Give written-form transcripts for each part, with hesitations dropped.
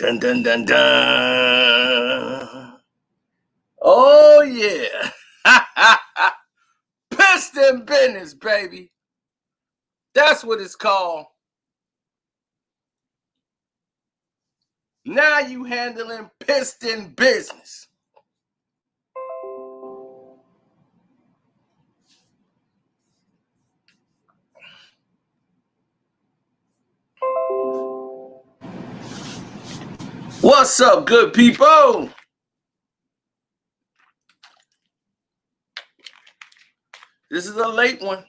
Dun, dun, dun, dun. Oh, yeah. Piston business, baby. That's what it's called. Now you handling Piston business. What's up, good people? This is a late one.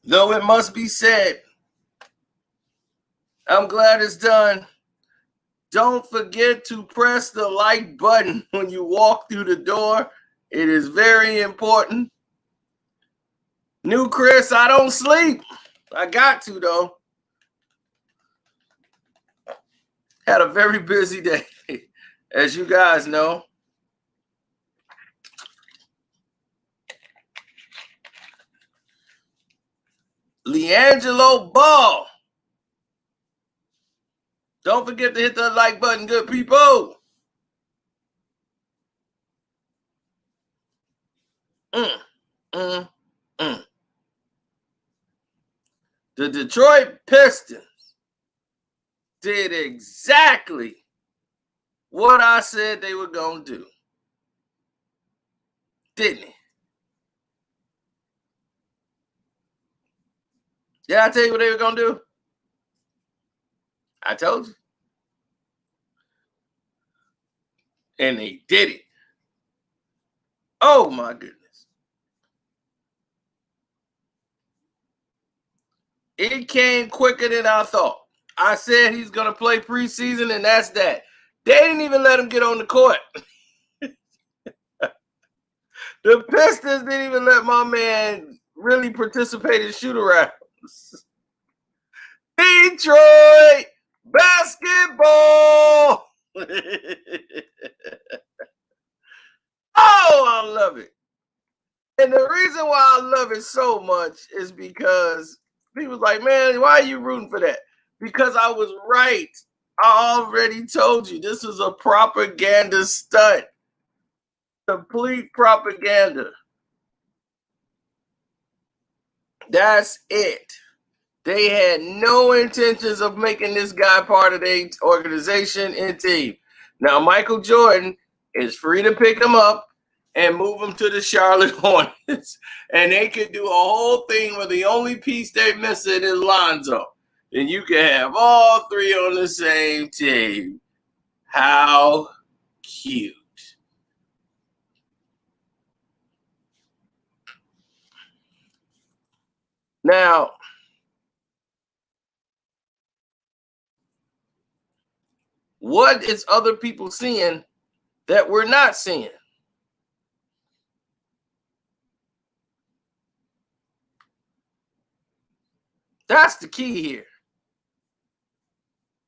Though it must be said, I'm glad it's done. Don't forget to press the like button when you walk through the door. It is very important. New Chris, I don't sleep. I got to, though. Had a very busy day, as you guys know. LiAngelo Ball. Don't forget to hit the like button, good people. The Detroit Pistons did exactly what I said they were going to do. Didn't he? Did I tell you what they were going to do? I told you. And they did it. Oh, my goodness. It came quicker than I thought. I said he's going to play preseason, and that's that. They didn't even let him get on the court. The Pistons didn't even let my man really participate in shoot-arounds. Detroit basketball! Oh, I love it. And the reason why I love it so much is because people like, man, why are you rooting for that? Because I was right. I already told you this is a propaganda stunt. Complete propaganda. That's it. They had no intentions of making this guy part of their organization and team. Now, Michael Jordan is free to pick him up and move him to the Charlotte Hornets. And they could do a whole thing where the only piece they're missing is Lonzo. And you can have all three on the same team. How cute. Now, what is other people seeing that we're not seeing? That's the key here.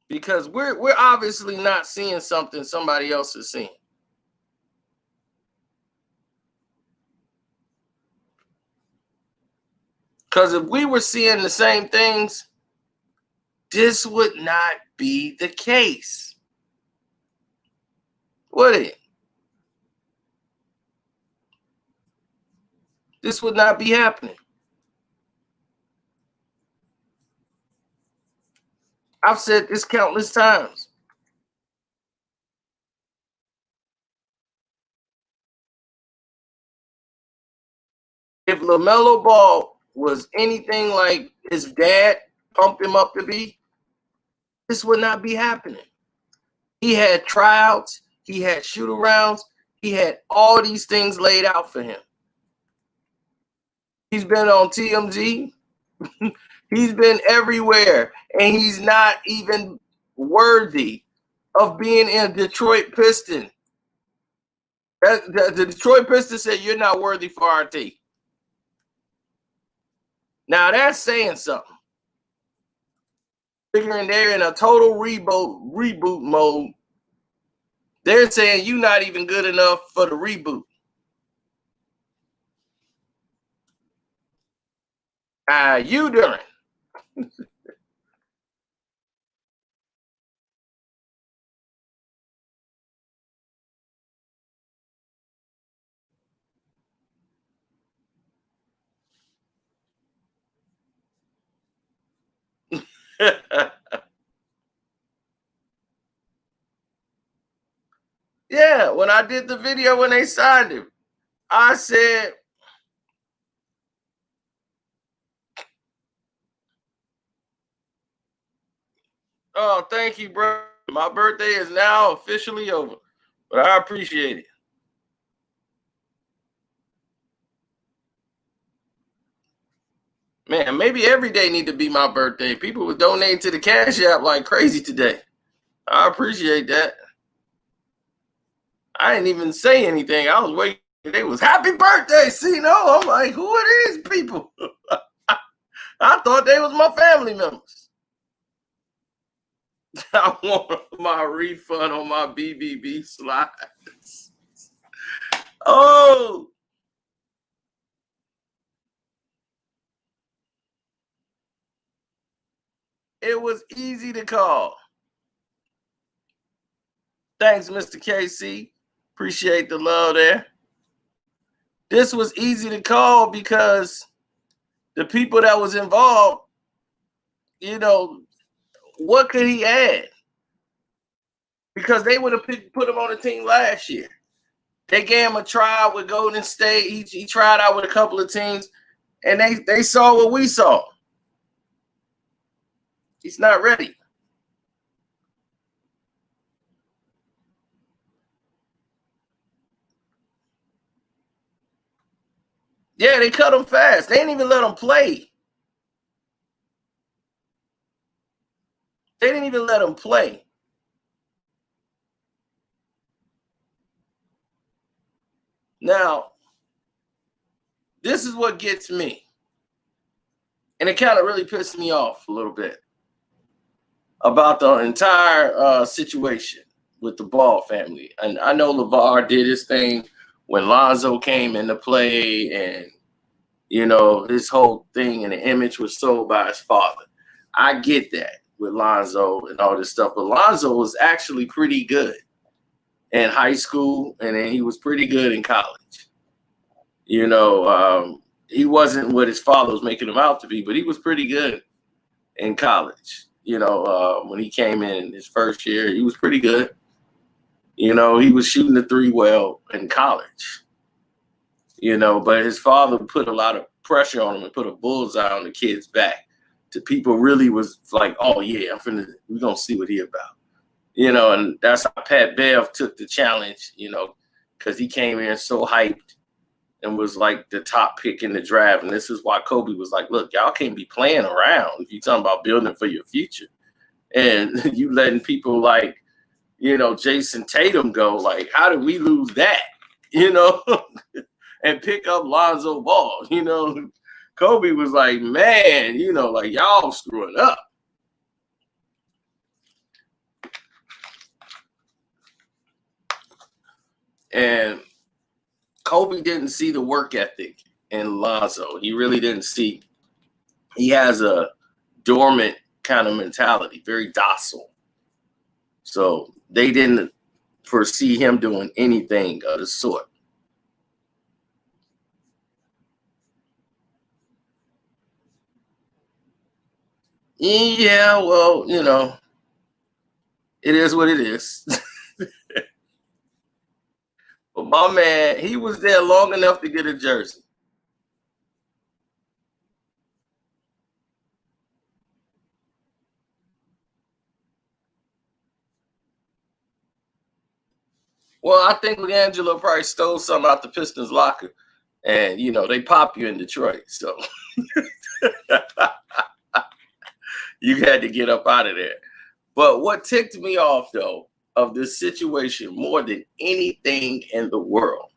Because we're obviously not seeing something somebody else is seeing. Because if we were seeing the same things, this would not be the case. Would it? This would not be happening. I've said this countless times. If LaMelo Ball was anything like his dad pumped him up to be, this would not be happening. He had tryouts, he had shoot-arounds, he had all these things laid out for him. He's been on TMZ. He's been everywhere, and he's not even worthy of being in Detroit Piston. The Detroit Pistons said, you're not worthy for our team. Now, that's saying something. Figuring they're in a total reboot mode. They're saying you're not even good enough for the reboot. You Durant. Yeah, when I did the video when they signed him, I said, "Oh, thank you, bro. My birthday is now officially over, but I appreciate it." Man, maybe every day need to be my birthday. People were donating to the Cash App like crazy today. I appreciate that. I didn't even say anything. I was waiting. They was happy birthday, see, no. I'm like, who are these people? I thought they was my family members. I want my refund on my BBB slides. Oh, it was easy to call. Thanks, Mr. KC. Appreciate the love there. This was easy to call because the people that was involved, you know, what could he add? Because they would have put him on the team last year. They gave him a try with Golden State. He tried out with a couple of teams, and they saw what we saw. He's not ready. Yeah, they cut him fast. They didn't even let him play. They didn't even let him play. Now, this is what gets me. And it kind of really pissed me off a little bit about the entire situation with the Ball family. And I know LeVar did his thing when Lonzo came into play, and his whole thing and the image was sold by his father. I get that with Lonzo and all this stuff, but Lonzo was actually pretty good in high school, and then he was pretty good in college. He wasn't what his father was making him out to be, but he was pretty good in college. When he came in his first year, he was pretty good. He was shooting the three well in college. But his father put a lot of pressure on him and put a bullseye on the kid's back. To people really was like, oh yeah, we're gonna see what he about. And that's how Pat Bev took the challenge, because he came in so hyped and was like the top pick in the draft. And this is why Kobe was like, look, y'all can't be playing around if you're talking about building for your future. And you letting people like, Jason Tatum go, like, how did we lose that? And pick up Lonzo Ball. Kobe was like, man, like y'all screwing up. And Kobe didn't see the work ethic in Lonzo. He really didn't see. He has a dormant kind of mentality, very docile. So they didn't foresee him doing anything of the sort. Yeah, well, it is what it is. But my man, he was there long enough to get a jersey. Well, I think LiAngelo probably stole some out the Pistons locker. And, they pop you in Detroit. So you had to get up out of there. But what ticked me off, though, of this situation more than anything in the world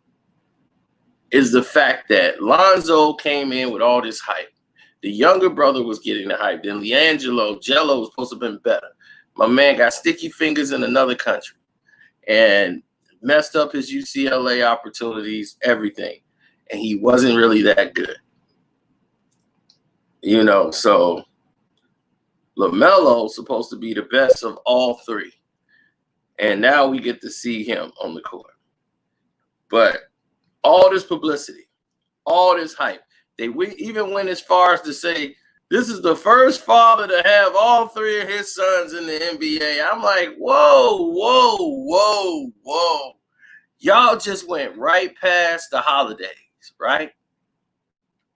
is the fact that Lonzo came in with all this hype. The younger brother was getting the hype. Then LiAngelo, Jello was supposed to have been better. My man got sticky fingers in another country and messed up his UCLA opportunities, everything. And he wasn't really that good. So LaMelo's supposed to be the best of all three. And now we get to see him on the court. But all this publicity, all this hype, we even went as far as to say, this is the first father to have all three of his sons in the NBA. I'm like, whoa, whoa, whoa, whoa. Y'all just went right past the holidays, right?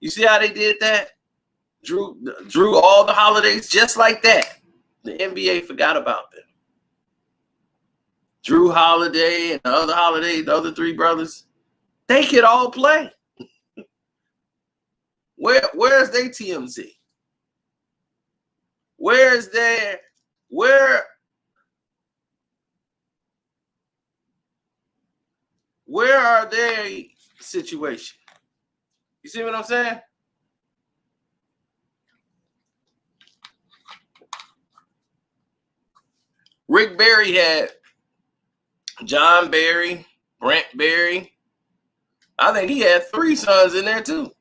You see how they did that? Drew all the holidays just like that. The NBA forgot about them. Drew Holiday and the other Holiday, the other three brothers, they could all play. Where's their TMZ? Where are their situation? You see what I'm saying? Rick Barry had John Barry, Brent Barry. I think he had 3 sons in there too.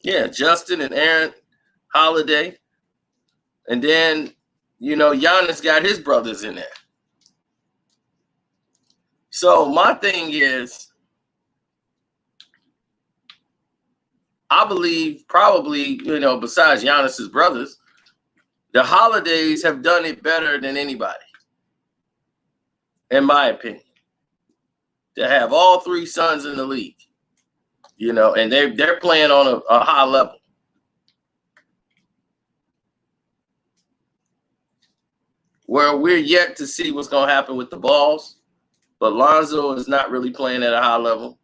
Yeah, Justin and Aaron Holiday. And then, Giannis got his brothers in there. So my thing is, I believe probably, besides Giannis's brothers, the Holidays have done it better than anybody, in my opinion. To have all 3 sons in the league, and they're playing on a high level. Where we're yet to see what's going to happen with the Balls, but Lonzo is not really playing at a high level.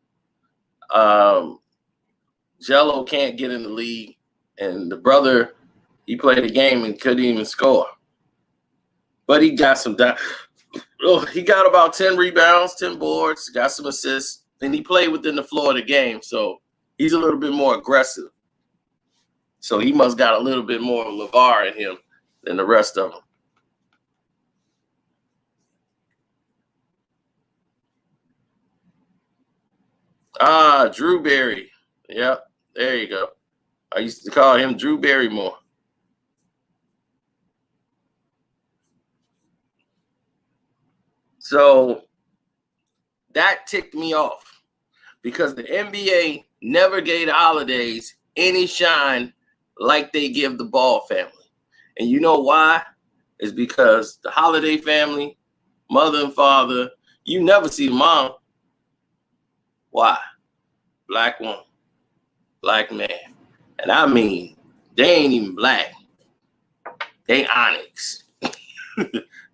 Jello can't get in the league, and the brother, he played a game and couldn't even score. But he got he got about 10 rebounds, 10 boards, got some assists, and he played within the flow of the game. So he's a little bit more aggressive. So he must got a little bit more LeVar in him than the rest of them. Drew Barry. Yep, there you go. I used to call him Drew Barrymore. So that ticked me off because the NBA never gave the Holidays any shine like they give the Ball family. And you know why? It's because the Holiday family, mother and father, you never see the mom. Why? Black woman, black man. And I mean, they ain't even black. They onyx.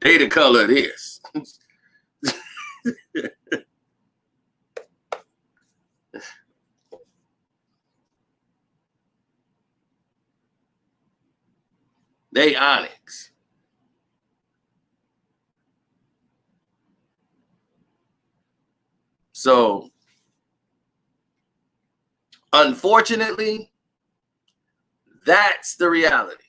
They the color of this. They onyx. So, unfortunately, that's the reality.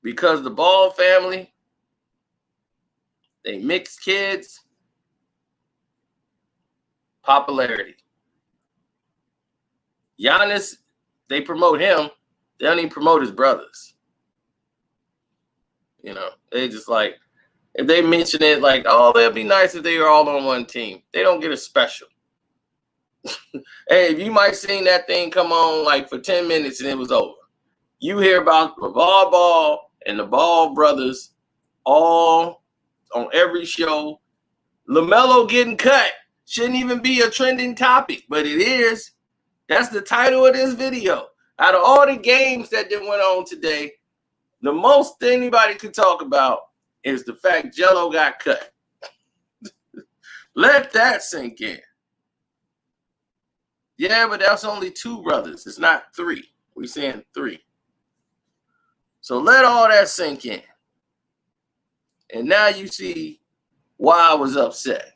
Because the Ball family, they mix kids, popularity. Giannis, they promote him. They don't even promote his brothers. They just like, if they mention it, like, oh, that'd be nice if they were all on one team. They don't get a special. Hey, you might seen that thing come on like for 10 minutes and it was over. You hear about LeVar Ball and the Ball brothers all on every show. LaMelo getting cut shouldn't even be a trending topic, but it is. That's the title of this video. Out of all the games that went on today, the most anybody could talk about is the fact Jello got cut. Let that sink in. Yeah, but that's only 2 brothers. It's not 3. We're saying 3. So let all that sink in. And now you see why I was upset.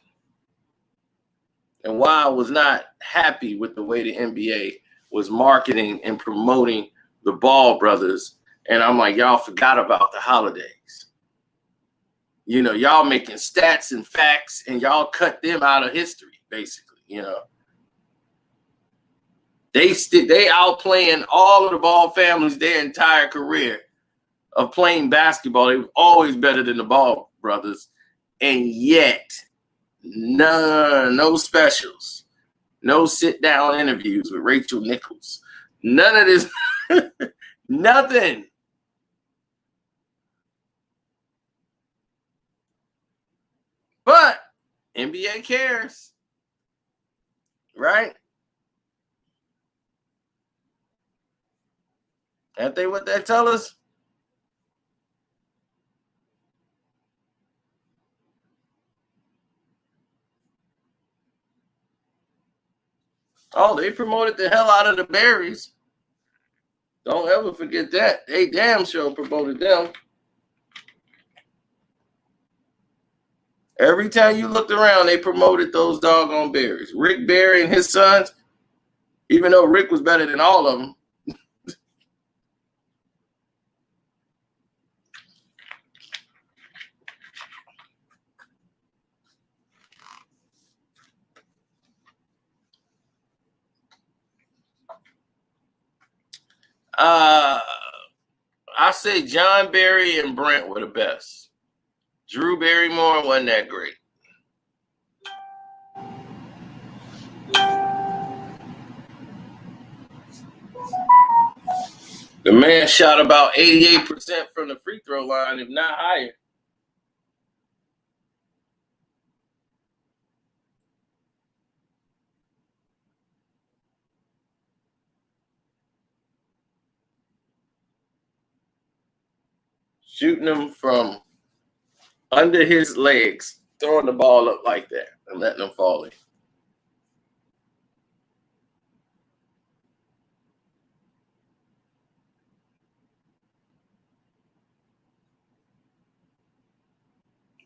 and why I was not happy with the way the NBA was marketing and promoting the Ball brothers. And I'm like, y'all forgot about the holidays. You know, y'all making stats and facts, and y'all cut them out of history, basically. You know, they outplaying all of the Ball families their entire career of playing basketball. They were always better than the Ball brothers, and yet no specials, no sit down interviews with Rachel Nichols, none of this, nothing. But NBA cares, right? Aren't they what they tell us? Oh, they promoted the hell out of the berries. Don't ever forget that. They damn sure promoted them. Every time you looked around, they promoted those doggone berries. Rick Barry and his sons, even though Rick was better than all of them. I say John Barry and Brent were the best. Drew Barrymore wasn't that great. The man shot about 88% from the free throw line, if not higher. Shooting them from under his legs, throwing the ball up like that and letting them fall in.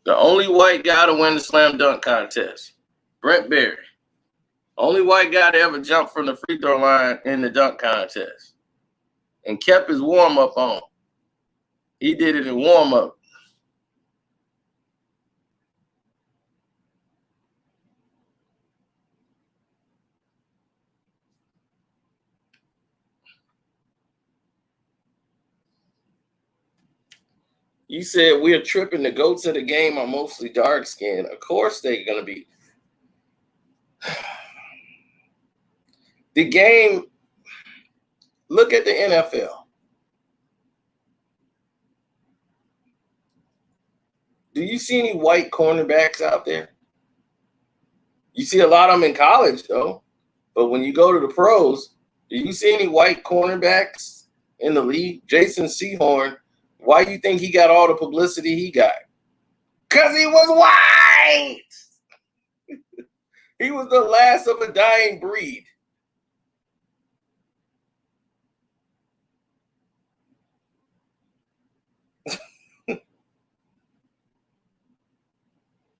The only white guy to win the slam dunk contest, Brent Barry. Only white guy to ever jump from the free throw line in the dunk contest and kept his warm up on. He did it in warm up. You said we're tripping. The goats of the game are mostly dark skinned. Of course they're going to be. The game, look at the NFL. Do you see any white cornerbacks out there? You see a lot of them in college, though. But when you go to the pros, do you see any white cornerbacks in the league? Jason Sehorn, why do you think he got all the publicity he got? Because he was white. He was the last of a dying breed.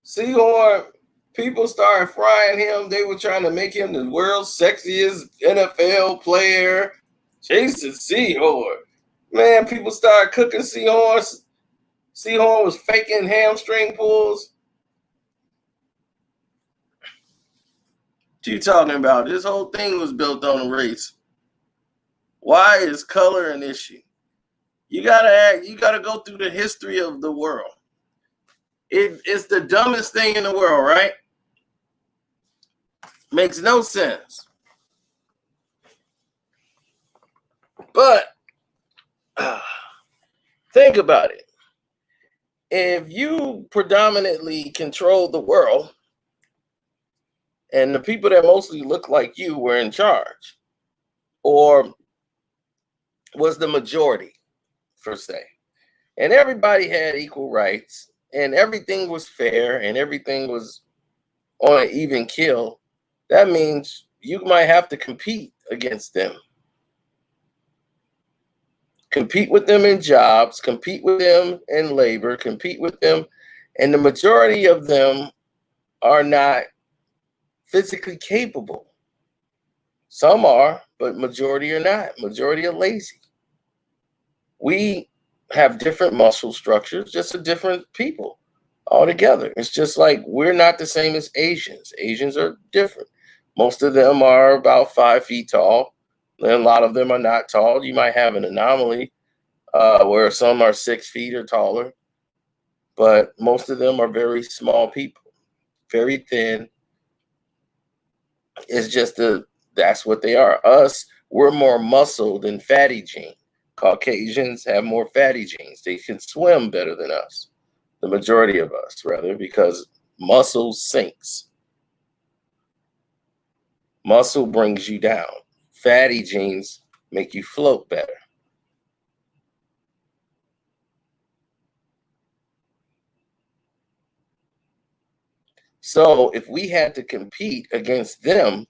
Sehorn, people started frying him. They were trying to make him the world's sexiest NFL player. Jason Sehorn. Man, people started cooking Sehorn. Sehorn was faking hamstring pulls. What you talking about? This whole thing was built on race. Why is color an issue? You gotta go through the history of the world. It's the dumbest thing in the world, right? Makes no sense. But think about it. If you predominantly control the world and the people that mostly look like you were in charge, or was the majority, per se, and everybody had equal rights and everything was fair and everything was on an even keel, that means you might have to compete against them. Compete with them in jobs, compete with them in labor, compete with them, and the majority of them are not physically capable. Some are, but majority are not. Majority are lazy. We have different muscle structures, just a different people altogether. It's just like we're not the same as Asians. Asians are different. Most of them are about 5 feet tall. And a lot of them are not tall. You might have an anomaly where some are 6 feet or taller, but most of them are very small people, very thin. It's just that's what they are. Us, we're more muscle than fatty gene. Caucasians have more fatty genes. They can swim better than us. The majority of us, rather, because muscle sinks. Muscle brings you down. Fatty genes make you float better. So if we had to compete against them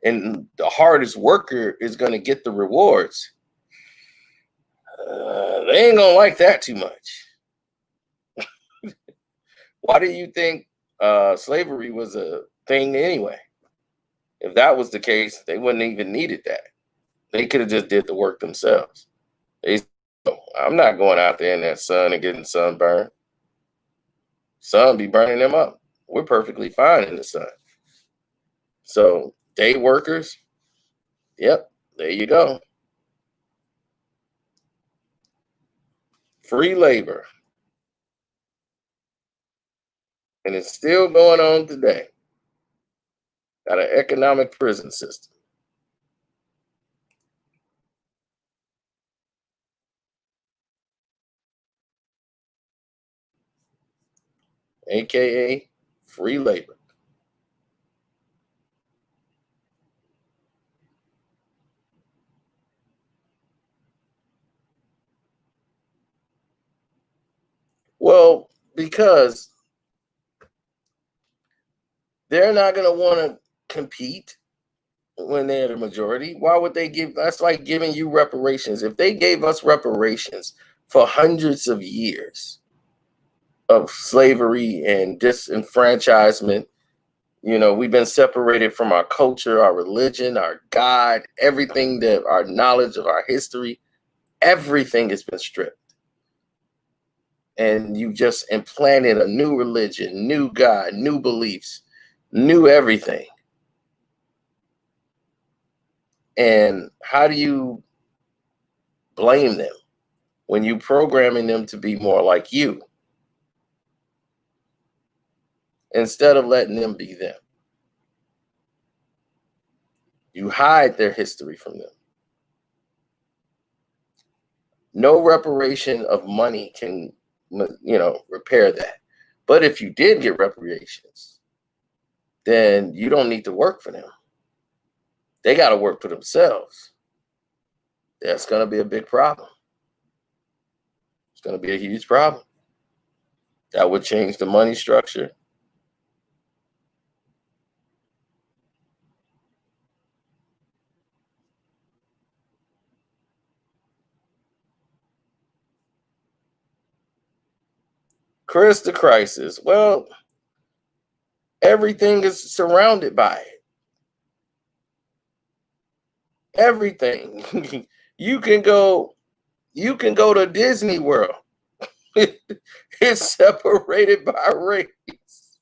and the hardest worker is going to get the rewards, they ain't going to like that too much. Why do you think slavery was a thing anyway? If that was the case, they wouldn't even needed that. They could have just did the work themselves. I'm not going out there in that sun and getting sunburned. Sun be burning them up. We're perfectly fine in the sun. So day workers, yep, there you go. Free labor. And it's still going on today. Got an economic prison system. AKA free labor. Well, because they're not going to want to compete when they're the majority. Why would they give? That's like giving you reparations. If they gave us reparations for hundreds of years of slavery and disenfranchisement, we've been separated from our culture, our religion, our God, everything, that our knowledge of our history, everything has been stripped. And you just implanted a new religion, new God, new beliefs, new everything. And how do you blame them when you programming them to be more like you instead of letting them be them? You hide their history from them. No reparation of money can, repair that. But if you did get reparations, then you don't need to work for them. They got to work for themselves. That's going to be a big problem. It's going to be a huge problem. That would change the money structure. Chris, the crisis. Well, everything is surrounded by it. Everything. you can go to Disney World. It's separated by race.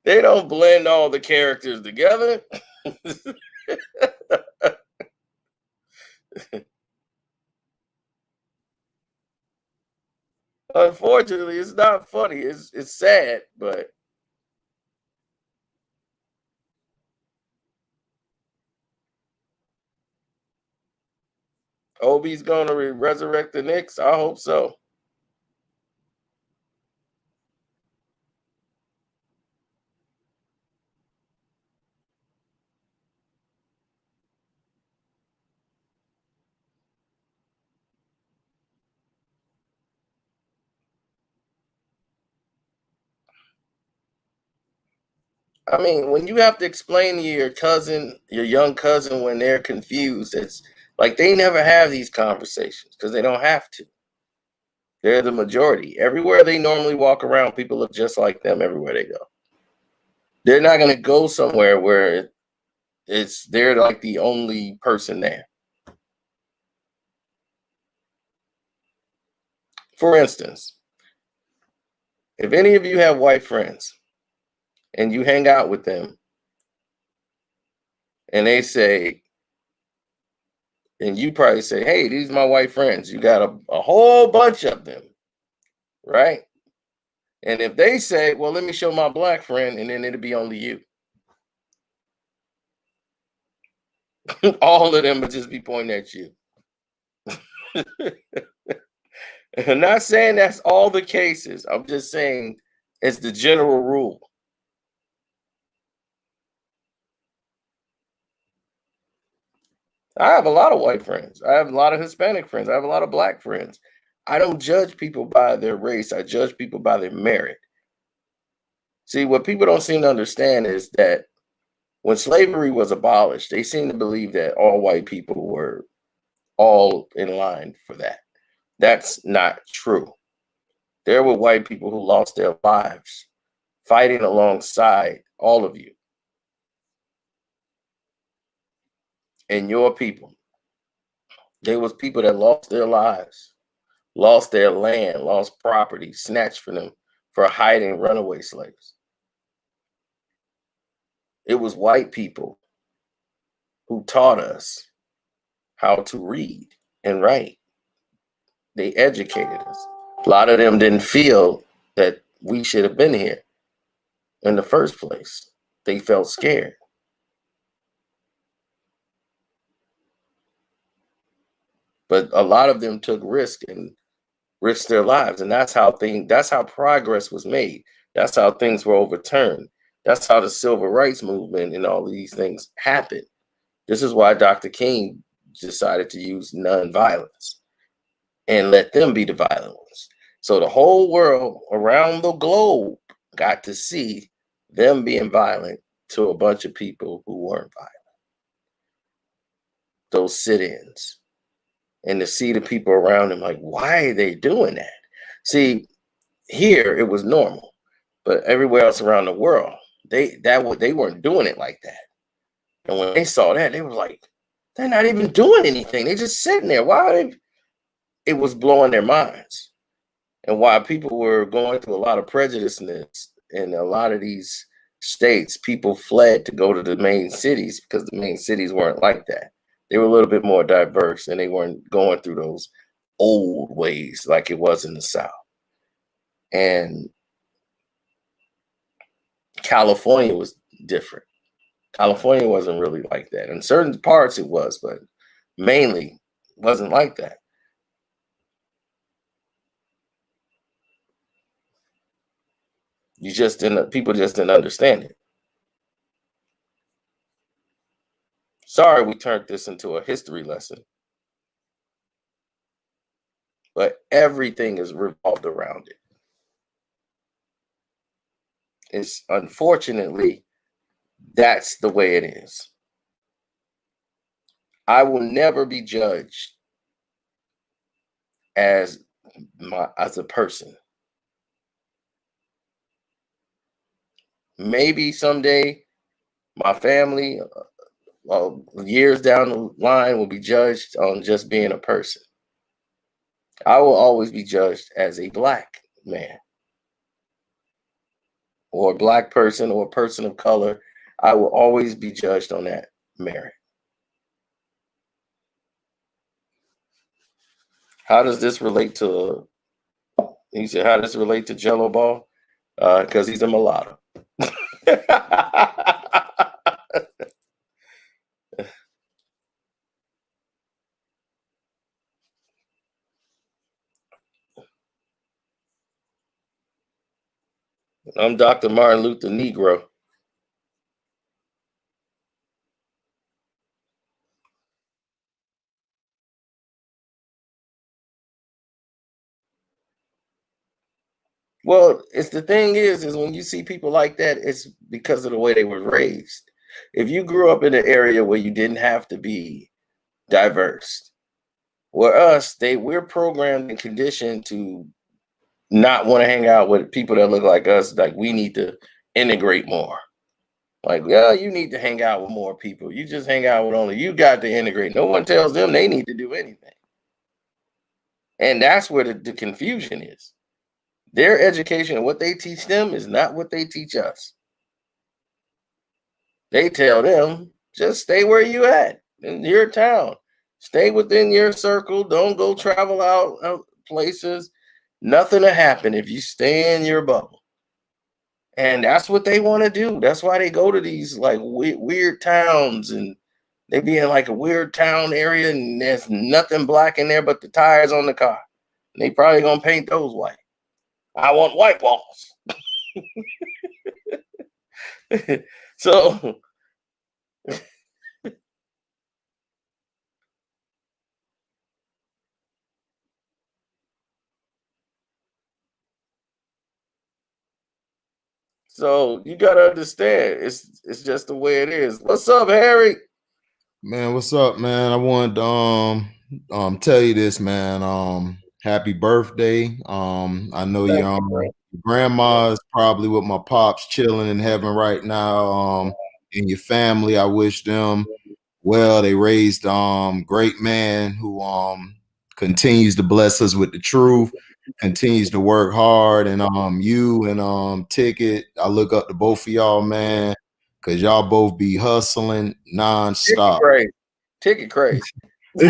They don't blend all the characters together. Unfortunately, it's not funny. It's sad, but Obi's gonna resurrect the Knicks. I hope so. I mean, when you have to explain to your cousin, your young cousin, when they're confused, it's like they never have these conversations because they don't have to. They're the majority. Everywhere they normally walk around, people look just like them everywhere they go. They're not going to go somewhere where they're like the only person there. For instance, if any of you have white friends and you hang out with them and they say, and you probably say, hey, these are my white friends. You got a whole bunch of them, right? And if they say, well, let me show my black friend, and then it'll be only you. All of them would just be pointing at you. I'm not saying that's all the cases. I'm just saying it's the general rule. I have a lot of white friends. I have a lot of Hispanic friends. I have a lot of black friends. I don't judge people by their race. I judge people by their merit. See, what people don't seem to understand is that when slavery was abolished, they seem to believe that all white people were all in line for that. That's not true. There were white people who lost their lives fighting alongside all of you and your people. There was people that lost their lives, lost their land, lost property, snatched from them for hiding runaway slaves. It was white people who taught us how to read and write. They educated us. A lot of them didn't feel that we should have been here in the first place. They felt scared. But a lot of them took risk and risked their lives. And that's how progress was made. That's how things were overturned. That's how the civil rights movement and all of these things happened. This is why Dr. King decided to use nonviolence and let them be the violent ones. So the whole world around the globe got to see them being violent to a bunch of people who weren't violent. Those sit-ins. And to see the people around them like, why are they doing that? See, here it was normal, but everywhere else around the world, they weren't doing it like that. And when they saw that, they were like, they're not even doing anything. They're just sitting there. Why are they? It was blowing their minds. And why people were going through a lot of prejudiceness in a lot of these states, people fled to go to the main cities because the main cities weren't like that. They were a little bit more diverse and they weren't going through those old ways like it was in the South. And California was different. California wasn't really like that. In certain parts it was, but mainly wasn't like that. People just didn't understand it. Sorry, we turned this into a history lesson. But everything is revolved around it. It's unfortunately, that's the way it is. I will never be judged as a person. Maybe someday my family, years down the line, will be judged on just being a person. I will always be judged as a black man or a black person or a person of color. I will always be judged on that merit. How does this relate to, he said, how does this relate to Jello Ball? Because he's a mulatto. I'm Dr. Martin Luther Negro. Well, it's the thing is when you see people like that, it's because of the way they were raised. If you grew up in an area where you didn't have to be diverse, Where us, we're programmed and conditioned to not want to hang out with people that look like us. Like we need to integrate more. Like, yeah, you need to hang out with more people. You just hang out with only you got to integrate. No one tells them they need to do anything. And that's where the confusion is. Their education and what they teach them is not what they teach us. They tell them, just stay where you at in your town. Stay within your circle. Don't go travel out places. Nothing will happen if you stay in your bubble. And that's what they want to do. That's why they go to these like weird towns, and they be in like a weird town area, and there's nothing black in there but the tires on the car. And they probably gonna paint those white. I want white walls. So you gotta understand, it's just the way it is. What's up, Harry? Man, what's up, man? I wanted to tell you this, man. Happy birthday. I know your grandma's probably with my pops chilling in heaven right now. And your family, I wish them well. They raised great man who continues to bless us with the truth, continues to work hard, and you and Ticket, I look up to both of y'all, man, because y'all both be hustling nonstop. Ticket crazy. He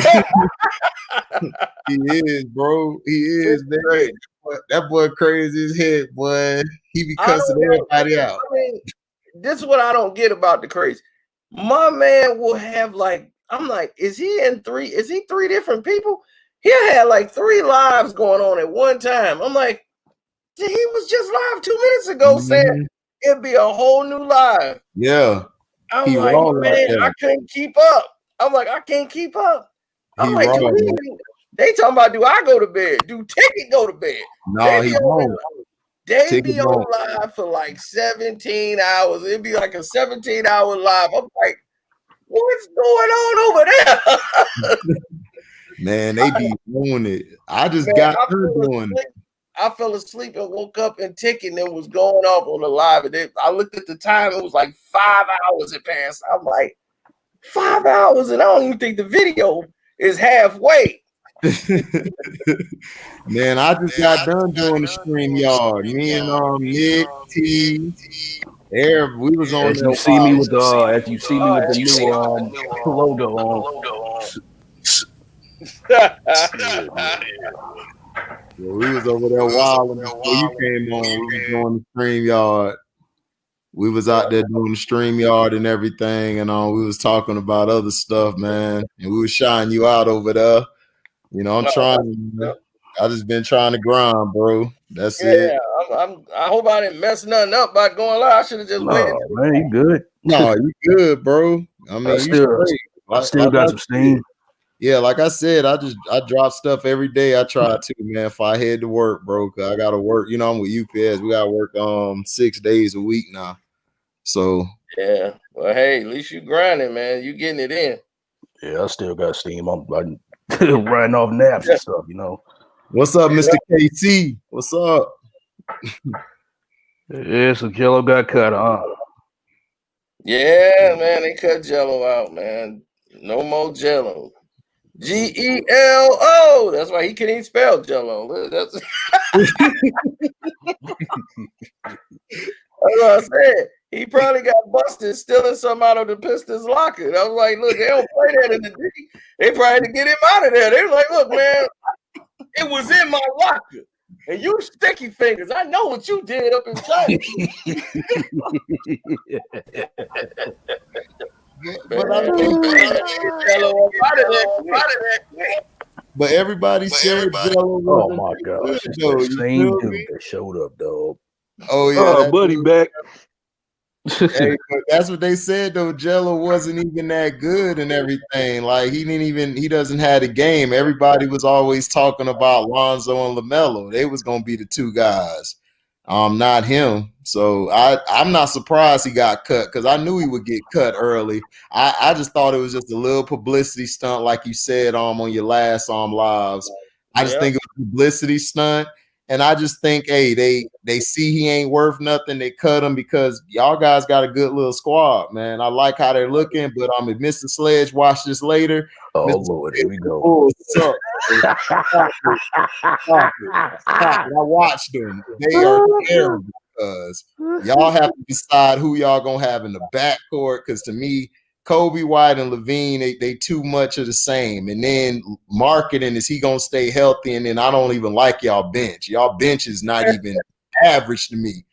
is, bro. He is, man. That boy crazy as heck, boy. He be cussing everybody out. I mean, this is what I don't get about the crazy. My man will have like, I'm like, is he three different people? He'll have like 3 lives going on at one time. I'm like, he was just live 2 minutes ago saying it'd be a whole new live. Yeah. I'm like, man, I couldn't keep up. I'm like, I can't keep up. I'm like, they talking about, do I go to bed? Do Ticket go to bed? No, he won't. They be on live for like 17 hours. It'd be like a 17-hour live. I'm like, what's going on over there? Man, they be doing it. I just got her doing it. I fell asleep and woke up and Ticket and was going off on the live. And I looked at the time, it was like 5 hours had passed. I'm like, 5 hours, and I don't even think the video is halfway. Man, I just got done doing the StreamYard. Me and Nick T, we was on. As you see me with the new logo on. We was over there wilding before you came on. We was doing the StreamYard. We was out there doing the StreamYard and everything, and we was talking about other stuff, man. And we was shining you out over there. You know, I'm trying. I just been trying to grind, bro. That's it. I hope I didn't mess nothing up by going live. I should have just waited. Man, you good? No, you good, bro. I mean, I still got some steam. Yeah, like I said, I drop stuff every day. I try to, man. If I head to work, bro, cause I gotta work. You know, I'm with UPS. We gotta work 6 days a week now. So yeah. Well, hey, at least you grinding, man. You getting it in. Yeah, I still got steam. I'm riding off naps and stuff, you know. What's up, Mr. KC? What's up? Yeah, so Jello got cut off. Yeah, man, they cut Jello out, man. No more Jello. G-E-L-O. That's why he can't even spell Jello. That's what I said. He probably got busted stealing something out of the Pistons locker. And I was like, look, they don't play that in the D. They probably had to get him out of there. They were like, look, man, it was in my locker. And you sticky fingers, I know what you did up in China. But everybody said Jello. Oh my gosh. Same dude that showed up, dog. Oh yeah. Buddy back. Hey, but that's what they said though. Jello wasn't even that good and everything. Like he doesn't have the game. Everybody was always talking about Lonzo and LaMelo. They was gonna be the two guys. Not him. So I'm not surprised he got cut because I knew he would get cut early. I just thought it was just a little publicity stunt, like you said on your last lives. I just think it was a publicity stunt. And I just think, hey, they see he ain't worth nothing. They cut him because y'all guys got a good little squad, man. I like how they're looking, but if Mr. Sledge watch this later, Oh Mr. Lord, here we go. Bulls suck. Stop it. I watched them. They are terrible because y'all have to decide who y'all gonna have in the backcourt. Because to me, Kobe White and Levine, they too much of the same. And then marketing, is he gonna stay healthy? And then I don't even like y'all bench. Y'all bench is not even average to me.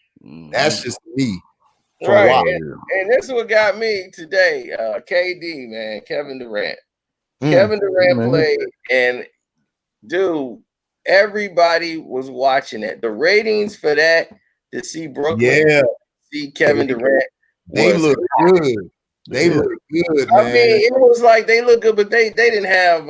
That's just me. Right. And this is what got me today. KD, man, Kevin Durant. Kevin Durant played, and dude, everybody was watching it. The ratings for that to see Brooklyn, see Kevin Durant, they look good. They look good, man. I mean, it was like they look good, but they didn't have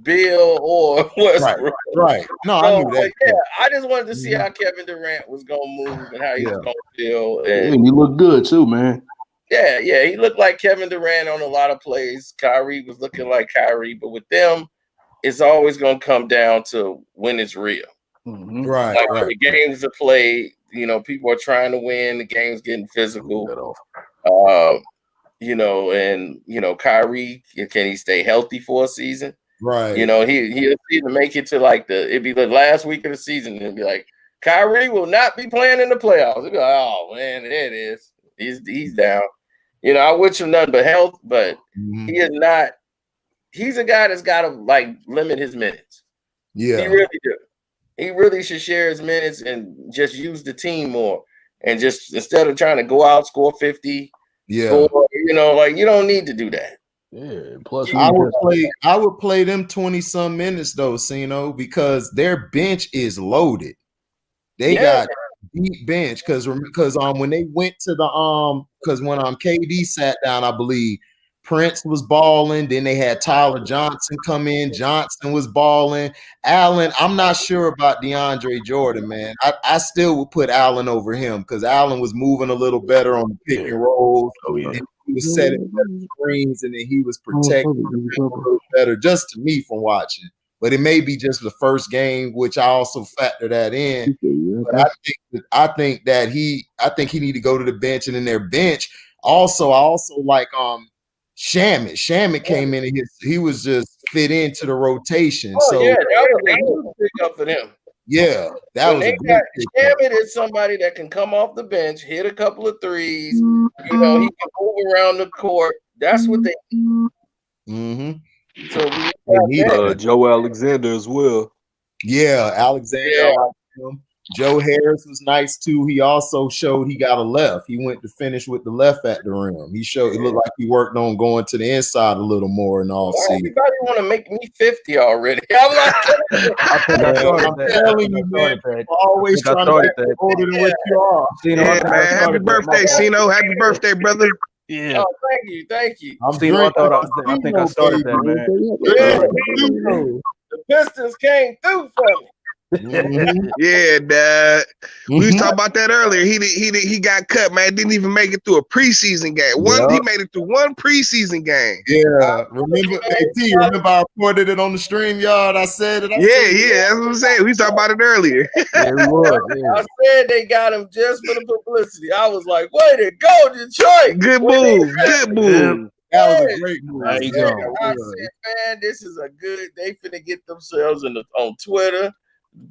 Bill or Westbrook. Right. No, I knew that. Yeah, I just wanted to see how Kevin Durant was gonna move and how he was gonna feel. And he looked good too, man. Yeah, he looked like Kevin Durant on a lot of plays. Kyrie was looking like Kyrie, but with them, it's always going to come down to when it's real. Right. Like the games are played, people are trying to win. The game's getting physical. And Kyrie, can he stay healthy for a season? Right. He'll either make it to it'd be the last week of the season, and it'd be like, Kyrie will not be playing in the playoffs. It'd be like, oh man, there it is. He's down. I wish him nothing but health, but he is not. He's a guy that's got to limit his minutes. Yeah, he really do. He really should share his minutes and just use the team more. And just instead of trying to go out, score 50, score, you don't need to do that. Yeah. Plus, I would play them 20-some minutes though, Sino, because their bench is loaded. They got deep bench because when they went to the because when KD sat down, I believe Prince was balling. Then they had Tyler Johnson come in. Johnson was balling. Allen, I'm not sure about DeAndre Jordan, man. I still would put Allen over him because Allen was moving a little better on the pick and rolls. Oh yeah, he was setting screens and then he was protecting a little better, just to me from watching. But it may be just the first game, which I also factor that in. But I think he need to go to the bench, and in their bench, I also like Shamet. Shamet came in and he was just fit into the rotation. That was a good pickup for them. Yeah, that was a great pickup. Shamet is somebody that can come off the bench, hit a couple of threes. He can move around the court. That's what they need. So Joe Alexander as well. Yeah, Alexander. I like him. Joe Harris was nice too. He also showed he got a left. He went to finish with the left at the rim. It looked like he worked on going to the inside a little more in all season. Everybody want to make me 50 already. I'm like, I'm telling you, man. Always trying to get older than what you are. Man, happy birthday, Sino. Happy birthday, brother. Yeah. Oh, thank you. I think I started that, man. The Pistons came through for me. Yeah, Dad. We was talking about that earlier. He got cut, man. Didn't even make it through a preseason game. He made it through one preseason game. Yeah. Remember I reported it on the StreamYard. I said it. That's what I'm saying. We talked about it earlier. I said they got him just for the publicity. I was like, way to go, Detroit. Good move. That was a great move. I said, man, this is a good. They finna get themselves on Twitter.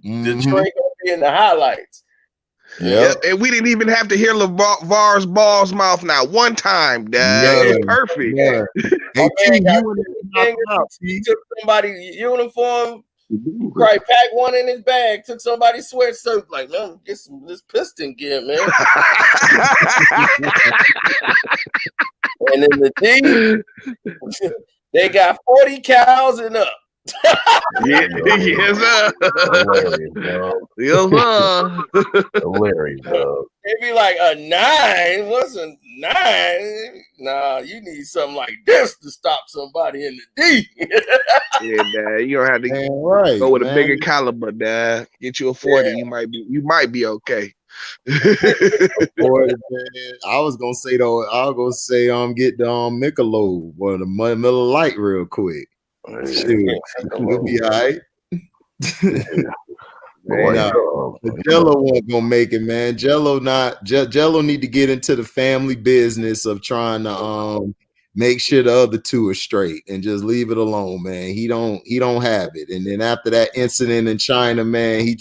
Detroit gonna be in the highlights. Yeah, and we didn't even have to hear LeVar's Ball's mouth now one time, Dad. It was perfect. Yeah. He took somebody's uniform, probably packed one in his bag, took somebody's sweatshirt, like, man, get this Piston gear, man. And in the D, they got 40 cows and up. Yes, sir. Hilarious, bro. It'd be like a 9. What's a 9? Nah, you need something like this to stop somebody in the D. Yeah, Dad. You don't have to go with a bigger caliber, Dad. Get you a 40. You might be okay. Boy, man, I was gonna say though, I was gonna say get the Michelob or the Miller Lite real quick. Shoot, we'll be all right. No, Jello wasn't gonna make it, man. Jello need to get into the family business of trying to make sure the other two are straight and just leave it alone, man. He don't have it. And then after that incident in China, man, he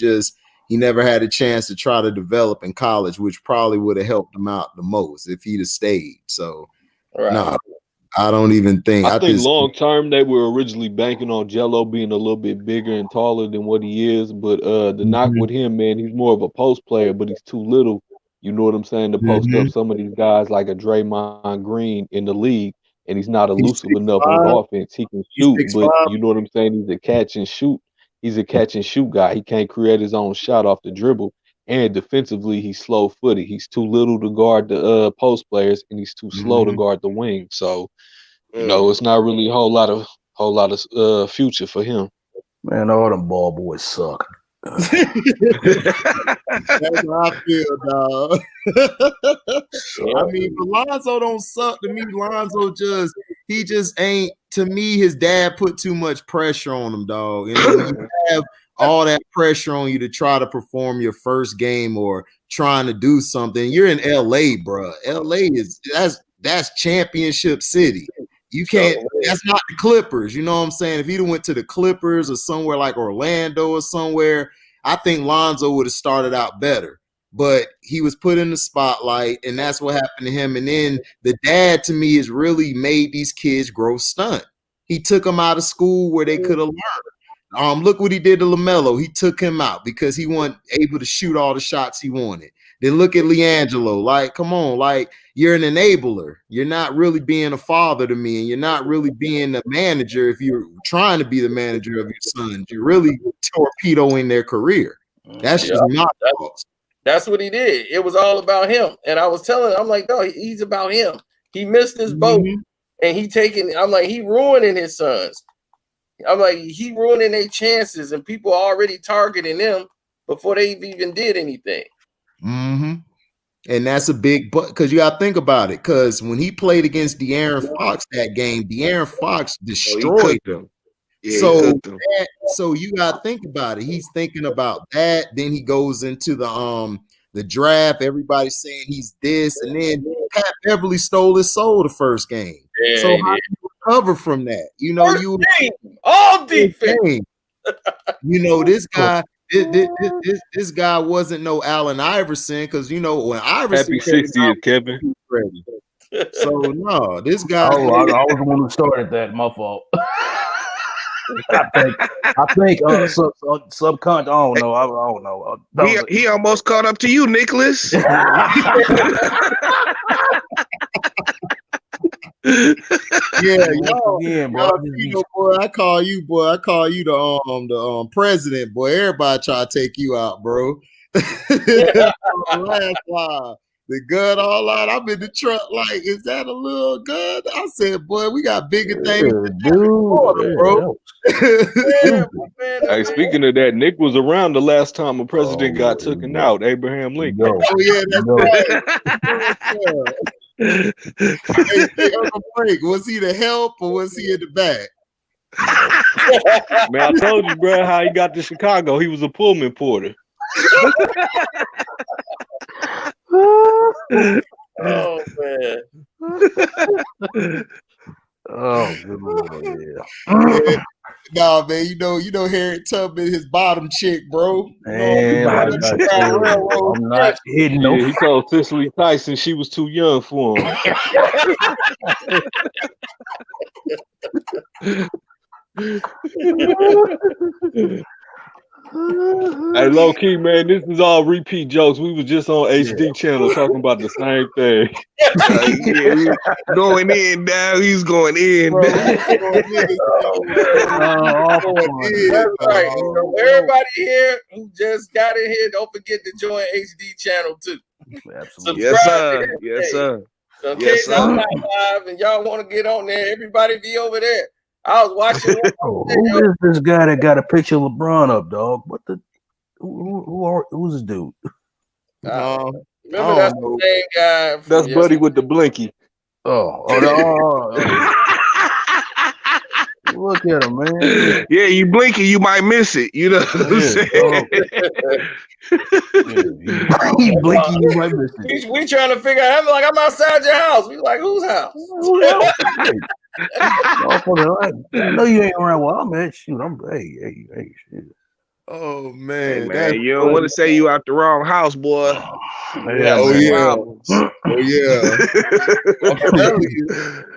never had a chance to try to develop in college, which probably would have helped him out the most if he'd have stayed. So no, I don't even think. I think long term they were originally banking on Jello being a little bit bigger and taller than what he is. But the knock with him, man, he's more of a post player, but he's too little. You know what I'm saying? To post up some of these guys like a Draymond Green in the league, and he's not elusive enough on offense. He can shoot, but you know what I'm saying? He's a catch and shoot. He's a catch and shoot guy. He can't create his own shot off the dribble. And defensively, he's slow footed. He's too little to guard the post players, and he's too slow to guard the wing. So, you know, it's not really a whole lot of future for him. Man, all them ball boys suck. That's how I feel, dog. I mean, but Lonzo don't suck to me. Lonzo he just ain't. To me, his dad put too much pressure on him, dog. You know, you have all that pressure on you to try to perform your first game or trying to do something. You're in LA, bro. LA that's championship city. You can't. That's not the Clippers. You know what I'm saying? If he'd went to the Clippers or somewhere like Orlando or somewhere, I think Lonzo would have started out better. But he was put in the spotlight, and that's what happened to him. And then the dad, to me, has really made these kids grow stunt. He took them out of school where they could have learned. Look what he did to LaMelo. He took him out because he wasn't able to shoot all the shots he wanted. Then look at LiAngelo. Like, come on, like, you're an enabler. You're not really being a father to me, and you're not really being a manager. If you're trying to be the manager of your sons, you're really torpedoing their career. That's just my thoughts. That's what he did. It was all about him. And I was telling him, I'm like, no, he's about him. He missed his boat, and I'm like, he ruining his sons. I'm like, he ruining their chances, and people are already targeting them before they even did anything. And that's a big but because you gotta think about it. Because when he played against De'Aaron Fox that game, De'Aaron Fox destroyed him. Yeah, so you gotta think about it. He's thinking about that. Then he goes into the draft. Everybody's saying he's this, and then Pat Beverly stole his soul the first game. Yeah, so how do you recover from that? You know, all defense. You know, this guy. This guy wasn't no Allen Iverson because you know when Iverson. Happy 60th, Kevin. So no, this guy. I was the one who started that. My fault. I think subconscious. I don't know. I don't know. He almost caught up to you, Nicholas. Yeah, boy. I call you the president, boy. Everybody try to take you out, bro. Last line. The gun all out. I'm in the truck. Like, is that a little gun? I said, boy, we got bigger things to do, bro. Hey, speaking of that, Nick was around the last time a president got taken out. Abraham Lincoln. Oh yeah, that's right. Hey, Uncle Frank, was he the help or was he in the back? Man, I told you, bro, how he got to Chicago. He was a Pullman porter. Oh man. Oh yeah. Nah, man, you know Harriet Tubman, his bottom chick, bro. Man, I'm not hitting no. Yeah, he told Cicely Tyson she was too young for him. Hey, low key, man, this is all repeat jokes. We was just on HD channel talking about the same thing. Going in now, he's going in. Bro, that's right. So everybody here who just got in here, don't forget to join HD channel too. Absolutely. Yes, sir. Yes, sir. So in case I'm not live and y'all want to get on there, everybody be over there. I was watching. Who is this guy that got a picture of LeBron up, dog? What the? Who's this dude? Remember I that's don't the know. same guy from That's Buddy with the blinky. Look at him, man. Yeah, you blinking, you might miss it. You know what I'm saying? He blinky, you might miss it. We trying to figure out. I'm like, I'm outside your house. We like, whose house? I know you ain't around where I'm at. Shoot, hey, shit. Oh Hey, man, man, that's you don't want to say you out the wrong house, boy. Yeah, oh man. yeah, oh yeah. I'm telling you,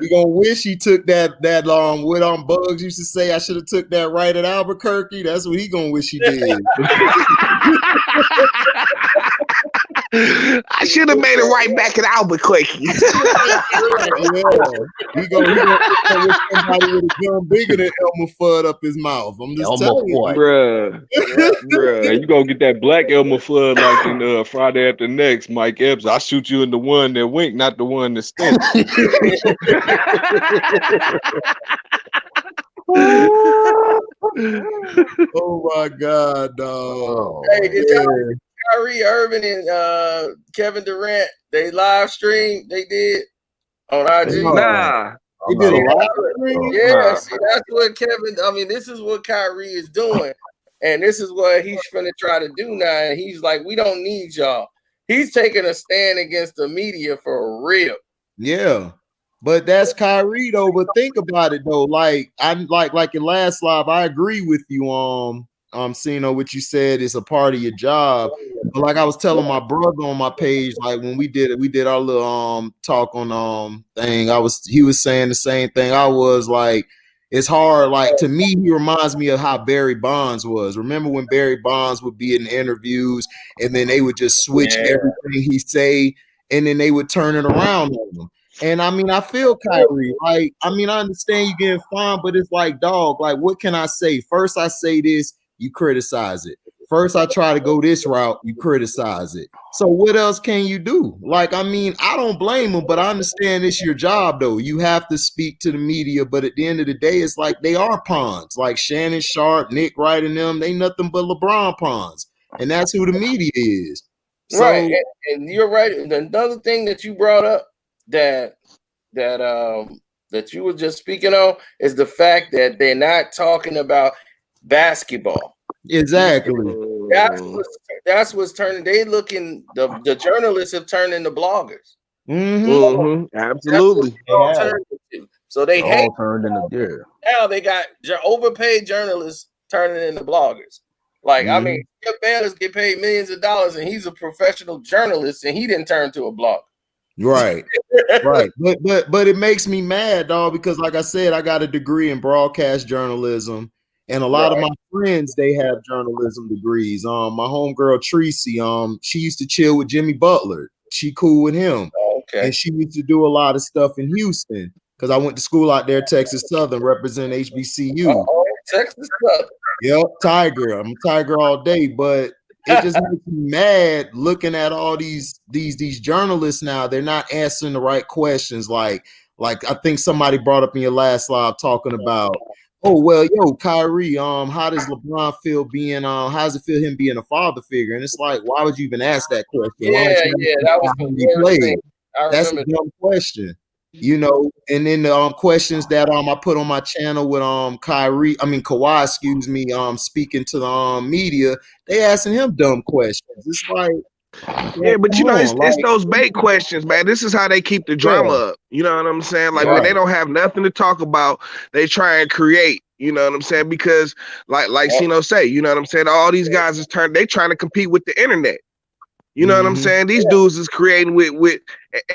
we gonna wish he took that what Bugs used to say. I should have took that right at Albuquerque. That's what he gonna wish he did. I should have made it right back in Albuquerque. Yeah, he gonna wish somebody with a gun bigger than Elmer Fudd up his mouth. I'm just telling you, Bruh. You gonna get that black Elmer Fudd like in Friday After Next, Mike Epps. I shoot you in the one that winked, not the one that stench. Oh my God, dog. Hey, did y'all Kyrie Irving and Kevin Durant, they live stream they did on IG? Nah. They did a live stream? Yeah, see, that's what this is what Kyrie is doing. And this is what he's finna try to do now. And he's like, we don't need y'all. He's taking a stand against the media for real. Yeah. But that's Kyrie though. But think about it though. Like your last live, I agree with you. Cino, what you said is a part of your job. But like I was telling my brother on my page, like when we did our little talk on thing, he was saying the same thing. I was like, it's hard. Like to me, he reminds me of how Barry Bonds was. Remember when Barry Bonds would be in interviews and then they would just switch everything he say, and then they would turn it around on him. And I mean, I feel Kyrie. Like, I mean, I understand you getting fined, but it's like, dog, like, what can I say? First, I say this, you criticize it. First, I try to go this route, you criticize it. So what else can you do? Like, I mean, I don't blame him, but I understand it's your job, though. You have to speak to the media, but at the end of the day, it's like they are pawns. Like Shannon Sharp, Nick Wright, and them, they nothing but LeBron pawns. And that's who the media is. So, right. And you're right. Another thing that you brought up that you were just speaking on is the fact that they're not talking about basketball. Exactly. That's what's turning. The journalists have turned into bloggers. Absolutely. So they hate. Turned into Now they got overpaid journalists turning into bloggers. Like I mean, Skip Bayless get paid millions of dollars, and he's a professional journalist, and he didn't turn to a blogger. Right. Right. But it makes me mad, dog, because like I said, I got a degree in broadcast journalism, and a lot of my friends, they have journalism degrees. My homegirl Tracy, she used to chill with Jimmy Butler. She cool with him. Okay. And she used to do a lot of stuff in Houston because I went to school out there, Texas Southern, represent HBCU. Texas Southern. Yep, Tiger. I'm a Tiger all day, but it just makes me mad looking at all these journalists now. They're not answering the right questions. Like I think somebody brought up in your last live talking about, oh well, Kyrie, how does LeBron feel being how does it feel him being a father figure? And it's like, why would you even ask that question? That was the worst thing. That's a dumb question. You know, and then the questions that I put on my channel with Kawhi, excuse me, speaking to the media, they asking him dumb questions. It's like, yeah, but it's those bait questions, man. This is how they keep the drama up. You know what I'm saying? Like when they don't have nothing to talk about, they try and create. You know what I'm saying? Because like Cino say, you know what I'm saying? All these guys they trying to compete with the internet. You know what I'm saying? These dudes is creating with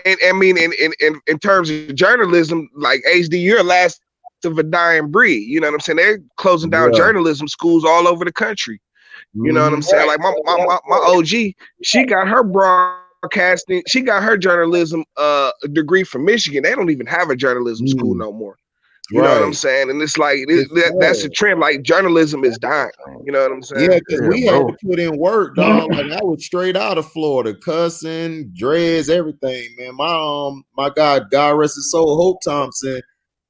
and I mean in terms of journalism, like HD, you're last of a dying breed. You know what I'm saying? They're closing down journalism schools all over the country. You know what I'm saying? Like my OG, she got her broadcasting, she got her journalism degree from Michigan. They don't even have a journalism school no more. You know what I'm saying? And it's like that's a trend. Like journalism is dying. You know what I'm saying? Yeah, because we had to put in work, dog. Like I was straight out of Florida, cussing, dreads, everything, man. My God rest his soul, Hope Thompson.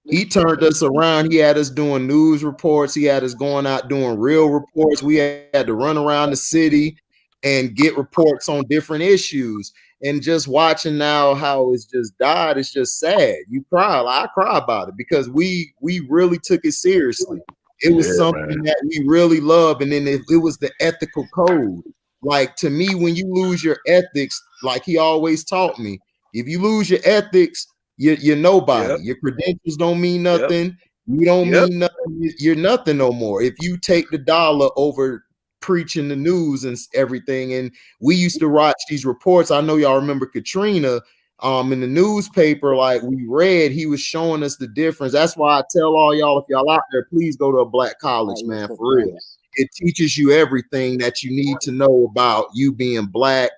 He turned us around. He had us doing news reports. He had us going out doing real reports. We had to run around the city. and get reports on different issues. And just watching now how it's just died, it's just sad. You cry. I cry about it because we really took it seriously. It was something that we really love. And then it was the ethical code. Like, to me, when you lose your ethics, like he always taught me, if you lose your ethics, you're nobody. Your credentials don't mean nothing. You don't mean nothing. You're nothing no more. If you take the dollar over preaching the news and everything. And we used to watch these reports. I know y'all remember Katrina. In the newspaper, like we read, he was showing us the difference. That's why I tell all y'all, if y'all out there, please go to a black college, man, for real. It teaches you everything that you need to know about you being black.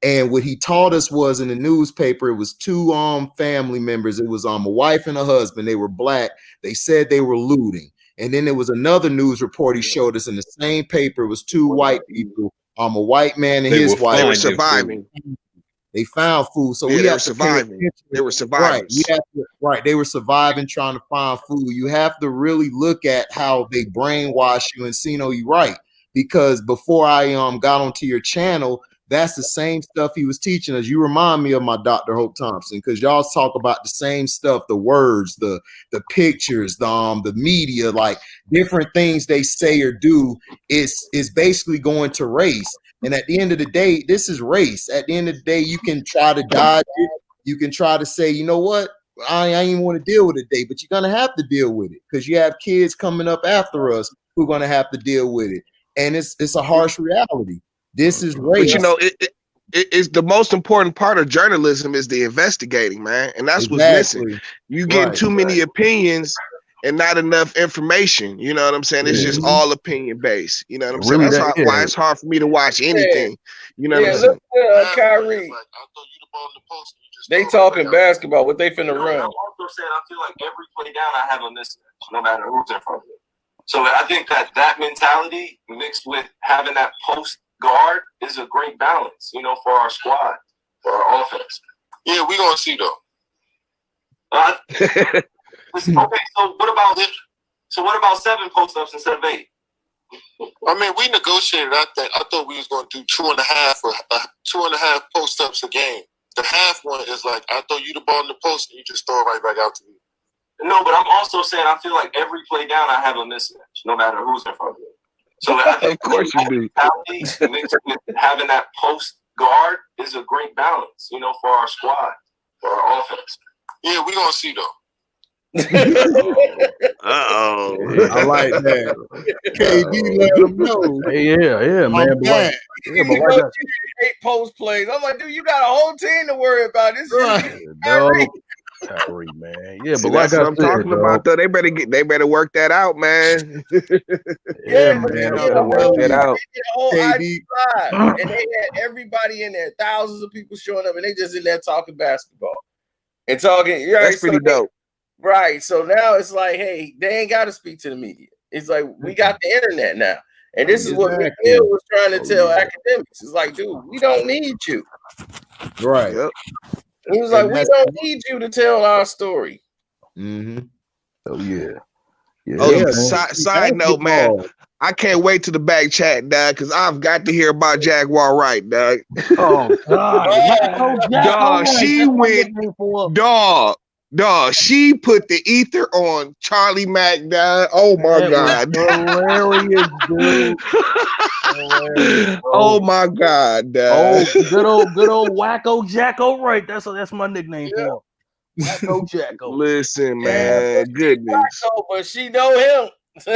And what he taught us was, in the newspaper, it was two family members. It was a wife and a husband. They were black. They said they were looting. And then there was another news report he showed us in the same paper. It was two white people, a white man and his wife. They were surviving. They found food, so they were surviving. They were surviving. Right. They were surviving, trying to find food. You have to really look at how they brainwash you. And Sino, you right, because before I got onto your channel, that's the same stuff he was teaching us. You remind me of my Dr. Hope Thompson, because y'all talk about the same stuff, the words, the pictures, the media, like different things they say or do is basically going to race. And at the end of the day, this is race. At the end of the day, you can try to dodge it. You can try to say, you know what? I ain't even want to deal with it today, but you're going to have to deal with it because you have kids coming up after us who are going to have to deal with it. And it's a harsh reality. This is race. But, you know, it's the most important part of journalism is the investigating, man. And that's what's missing. You get too many opinions and not enough information. You know what I'm saying? It's just all opinion based. You know what I'm saying? That's why it's hard for me to watch anything. You know what I'm saying? Look, Kyrie. They talking basketball. What they finna run? I'm also saying I feel like every play down I have a mismatch, no matter who's in front of me. So I think that mentality mixed with having that post guard is a great balance, you know, for our squad, for our offense. Yeah, we're gonna see though. Okay, so what about 7 post-ups instead of 8? I mean, we negotiated. I thought we was going to do 2.5 or 2.5 post-ups a game. The half one is like, I throw you the ball in the post and you just throw it right back out to me. No, but I'm also saying I feel like every play down I have a mismatch, no matter who's in front of me. So I think of course you do. Mixed with having that post guard is a great balance, you know, for our squad, for our offense. Yeah, we're gonna see though. I like that. KD let him know. Yeah, man. But you 8 post plays. I'm like, dude, you got a whole team to worry about. This is Kyrie, man. Yeah, see, but like that's what I'm talking about, though. They better work that out, man. Yeah, man. They better work that out. And they had everybody in there, thousands of people showing up, and they just in there talking basketball and talking. That's pretty dope. Right. So now it's like, hey, they ain't got to speak to the media. It's like, we got the internet now. And this is what McNeil was trying to tell academics. It's like, dude, we don't need you. Right. Yep. He was like, we don't need you to tell our story. Mm-hmm. Oh, yeah. Side note, man. I can't wait to the back chat, dog, because I've got to hear about Jaguar Wright, dog. Oh, God. Dog, she went, dog, she put the ether on Charlie Mack, dog. Oh, my God. Hilarious, dude. Oh, my God, dog. Oh, good old Wacko Jacko Wright. That's my nickname for him. Wacko Jacko. Listen, man, goodness. Wacko, but she know him. He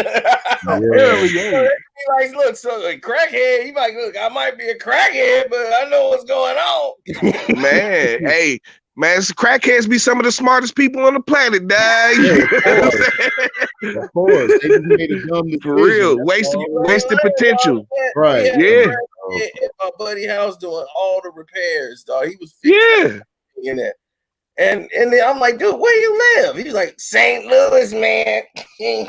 like, look, so a crackhead. He like, look, I might be a crackhead, but I know what's going on. Man, hey, man, crackheads be some of the smartest people on the planet, dog. Of course, they just made a dumb decision. For real, wasted potential. Right? Yeah. At my buddy house doing all the repairs, dog. He was in it. And then I'm like, dude, where you live? He was like, St. Louis, man. Yeah,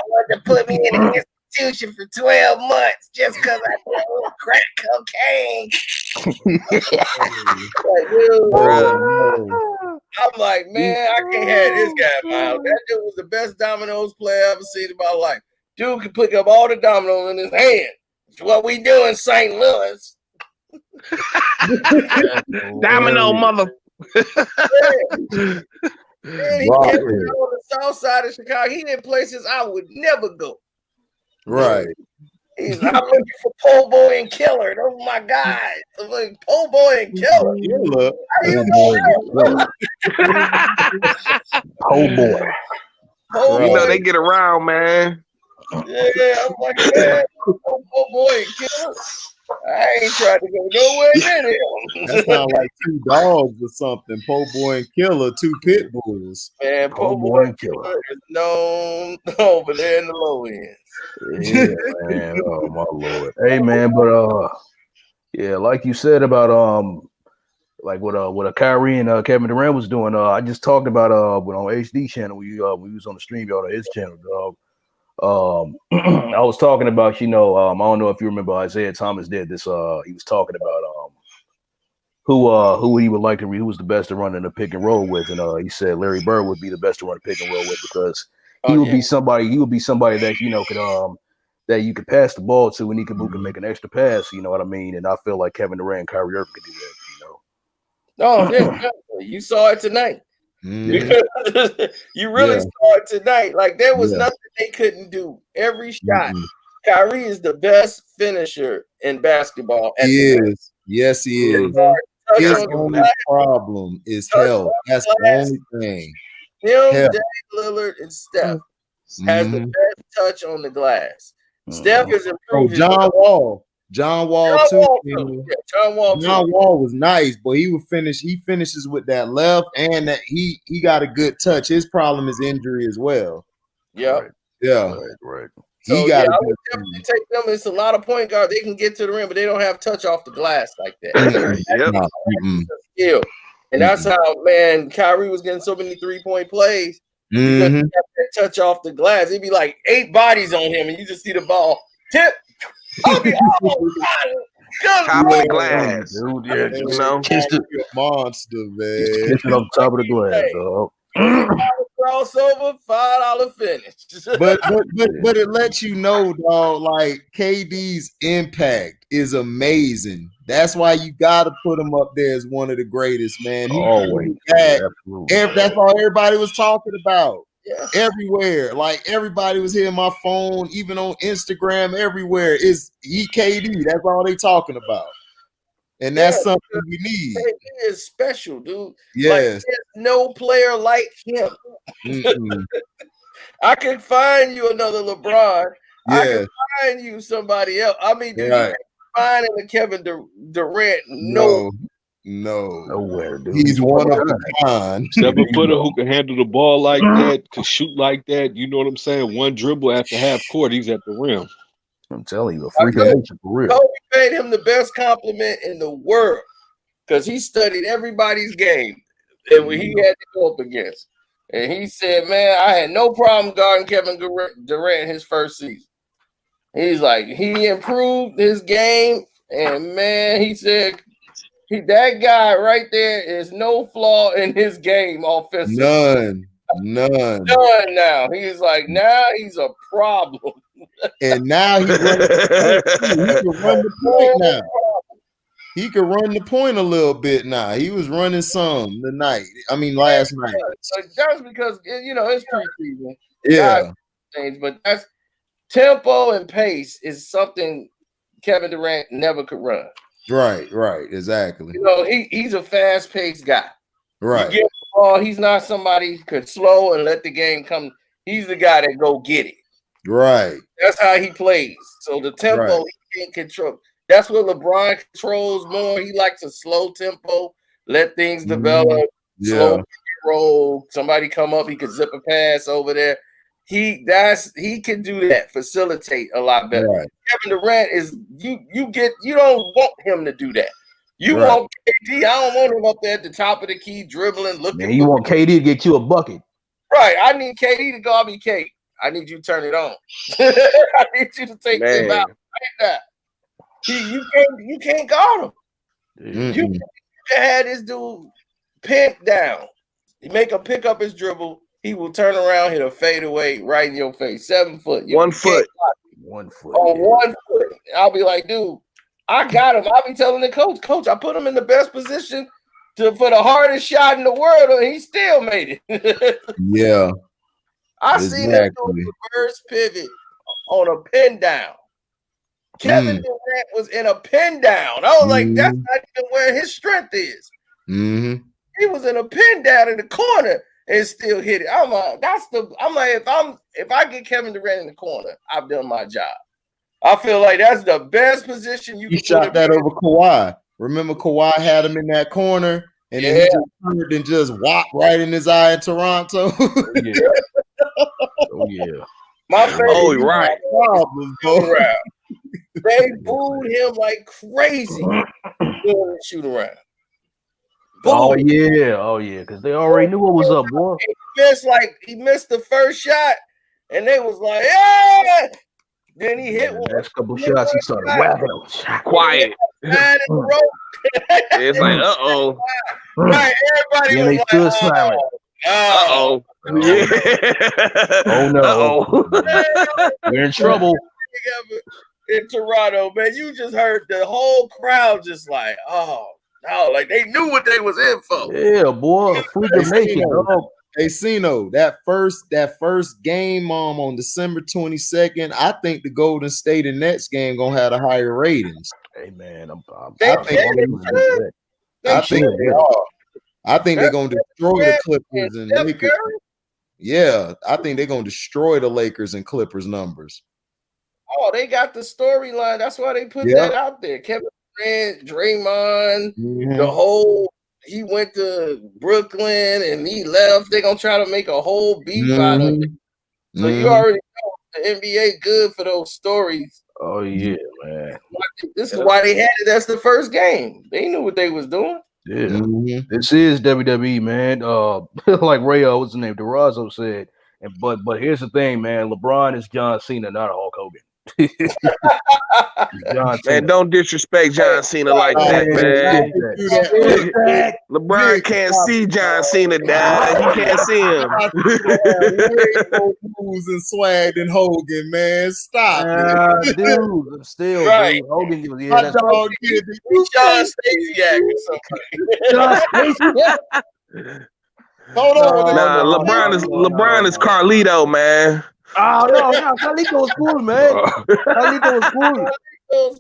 wanted to put me in an institution for 12 months just because I did crack cocaine. I'm like, man, I can't have this guy in my house. That dude was the best dominoes player I've ever seen in my life. Dude could pick up all the dominoes in his hand. what we do in St. Louis. Domino mother. Then he kept it on the south side of Chicago. He in places I would never go. Right. I'm looking for Po' Boy and Killer. Those are my guys. I'm like, Po' Boy and Killer. Oh boy. You know they get around, man. Yeah, I'm like, man, Po' Boy and Killer. I ain't trying to go nowhere near him. That sounds like two dogs or something. Po' Boy and Killer, two pit bulls. Man, Po' Boy and Killer is known over there in the low end. Yeah, man. Oh my lord. Hey, man, but yeah, like you said about like what a Kyrie and Kevin Durant was doing. I just talked about on HD channel. We was on the stream, y'all, on his channel, dog. I was talking about, I don't know if you remember Isaiah Thomas did this. He was talking about who he would like to who was the best to run in the pick and roll with, and he said Larry Bird would be the best to run a pick and roll with because he would be somebody that could that you could pass the ball to and he could make an extra pass. You know what I mean? And I feel like Kevin Durant and Kyrie Irving could do that. Oh yeah, you saw it tonight. You really saw it tonight. Like there was nothing they couldn't do. Every shot. Kyrie is the best finisher in basketball. He is. Yes, he is. His only problem is health. That's the only thing. Him, Dave Lillard, and Steph has the best touch on the glass. Steph is improved. John Wall. John Wall too. Yeah, John Wall was nice, but he finishes with that left, and that he got a good touch. His problem is injury as well. Yeah. Right. So I would definitely take them. It's a lot of point guard. They can get to the rim, but they don't have touch off the glass like that. That's skill. And that's how, man, Kyrie was getting so many 3-point plays because he got that touch off the glass. It'd be like 8 bodies on him, and you just see the ball tip. Top of the glass. Dude, yeah, you know, kissed it. Monster, man. Kissed it on top of the glass, dog. Crossover, $5 finish. but it lets you know, dog, like KD's impact is amazing. That's why you gotta put him up there as one of the greatest, man. Always. That's all everybody was talking about. Everywhere, like everybody was hitting my phone, even on Instagram, everywhere is KD. That's all they talking about, and that's something we need. KD is special, dude. Yes, like, there's no player like him. I can find you another LeBron. I can find you somebody else. I mean, dude, you can't find him a Kevin Durant. Nowhere, dude. He's one of a kind. 7-footer who can handle the ball like that, can shoot like that. You know what I'm saying? One dribble after half court, he's at the rim. I'm telling you, a freak of nature for real. Kobe paid him the best compliment in the world because he studied everybody's game and when he had to go up against. And he said, man, I had no problem guarding Kevin Durant his first season. He's like, he improved his game, and man, he said, that guy right there is no flaw in his game offensively. None. Now he's like, now he's a problem. And now he can run the point now. He could run the point a little bit now. He was running some last night. So that's because it's preseason. Yeah. But that's tempo and pace is something Kevin Durant never could run. Right, exactly. He's a fast-paced guy. Right. You get the ball, he's not somebody who could slow and let the game come. He's the guy that go get it. Right. That's how he plays. So the tempo he can't control. That's what LeBron controls more. He likes a slow tempo, let things develop, slow roll. Somebody come up, he could zip a pass over there. He can do that, facilitate a lot better. Right. Kevin Durant is you don't want him to do that. You want KD. I don't want him up there at the top of the key dribbling, looking. Man, you want KD to get you a bucket. Right. I need KD to go be KD. I need you to turn it on. I need you to take him out right now. You can't guard him. You can have this dude pinned down. You make him pick up his dribble. He will turn around, hit a fadeaway right in your face. 7 foot. 1 foot. 1 foot. On 1 foot. I'll be like, dude, I got him. I'll be telling the coach, I put him in the best position for the hardest shot in the world, and he still made it. Yeah. I seen him do a reverse pivot on a pin down. Kevin Durant was in a pin down. I was like, that's not even where his strength is. He was in a pin down in the corner and still hit it. I'm like, if I get Kevin Durant in the corner, I've done my job. I feel like that's the best position you can shot that over Kawhi. Remember, Kawhi had him in that corner, and then he just turned and just walked right in his eye in Toronto. Oh yeah. My favorite. Right. They booed him like crazy doing the shoot around. Oh yeah, because they already knew what was up, boy. He missed the first shot, and they was like, yeah. Then he hit one. Next couple shots, he started whacking them. Quiet. It's like, uh-oh. Right, everybody was stood silent. Uh-oh. Yeah. Oh no. We're in trouble. In Toronto, man, you just heard the whole crowd just like, oh no, like they knew what they was in for. Yeah, boy, freaking nation, dog. Hey, Cino, that first game on December 22nd, I think the Golden State and Nets game gonna have the higher ratings. Hey man, I think they are. I think they're gonna destroy the Clippers and Lakers. Yeah, I think they're gonna destroy the Lakers and Clippers numbers. Oh, they got the storyline. That's why they put that out there. Kevin Durant, Draymond, the whole. He went to Brooklyn and he left. They're gonna try to make a whole beef out of it. So you already know the NBA good for those stories. Oh yeah, man. This is why they had it as the first game. They knew what they was doing. Yeah, this is WWE, man. Like Ray, what's the name? DeRozzo said. But here's the thing, man. LeBron is John Cena, not a Hulk Hogan. Man, don't disrespect John Cena like that, man. LeBron can't see John Cena down. He can't see him. Moves and swag than Hogan, man. Stop, dude. Still, right. Dude, Hogan, yeah, that's John Stacey John Stacey. Hold on. Nah, LeBron is Carlito, man. Oh no, Carlito was cool, man. Carlito was cool.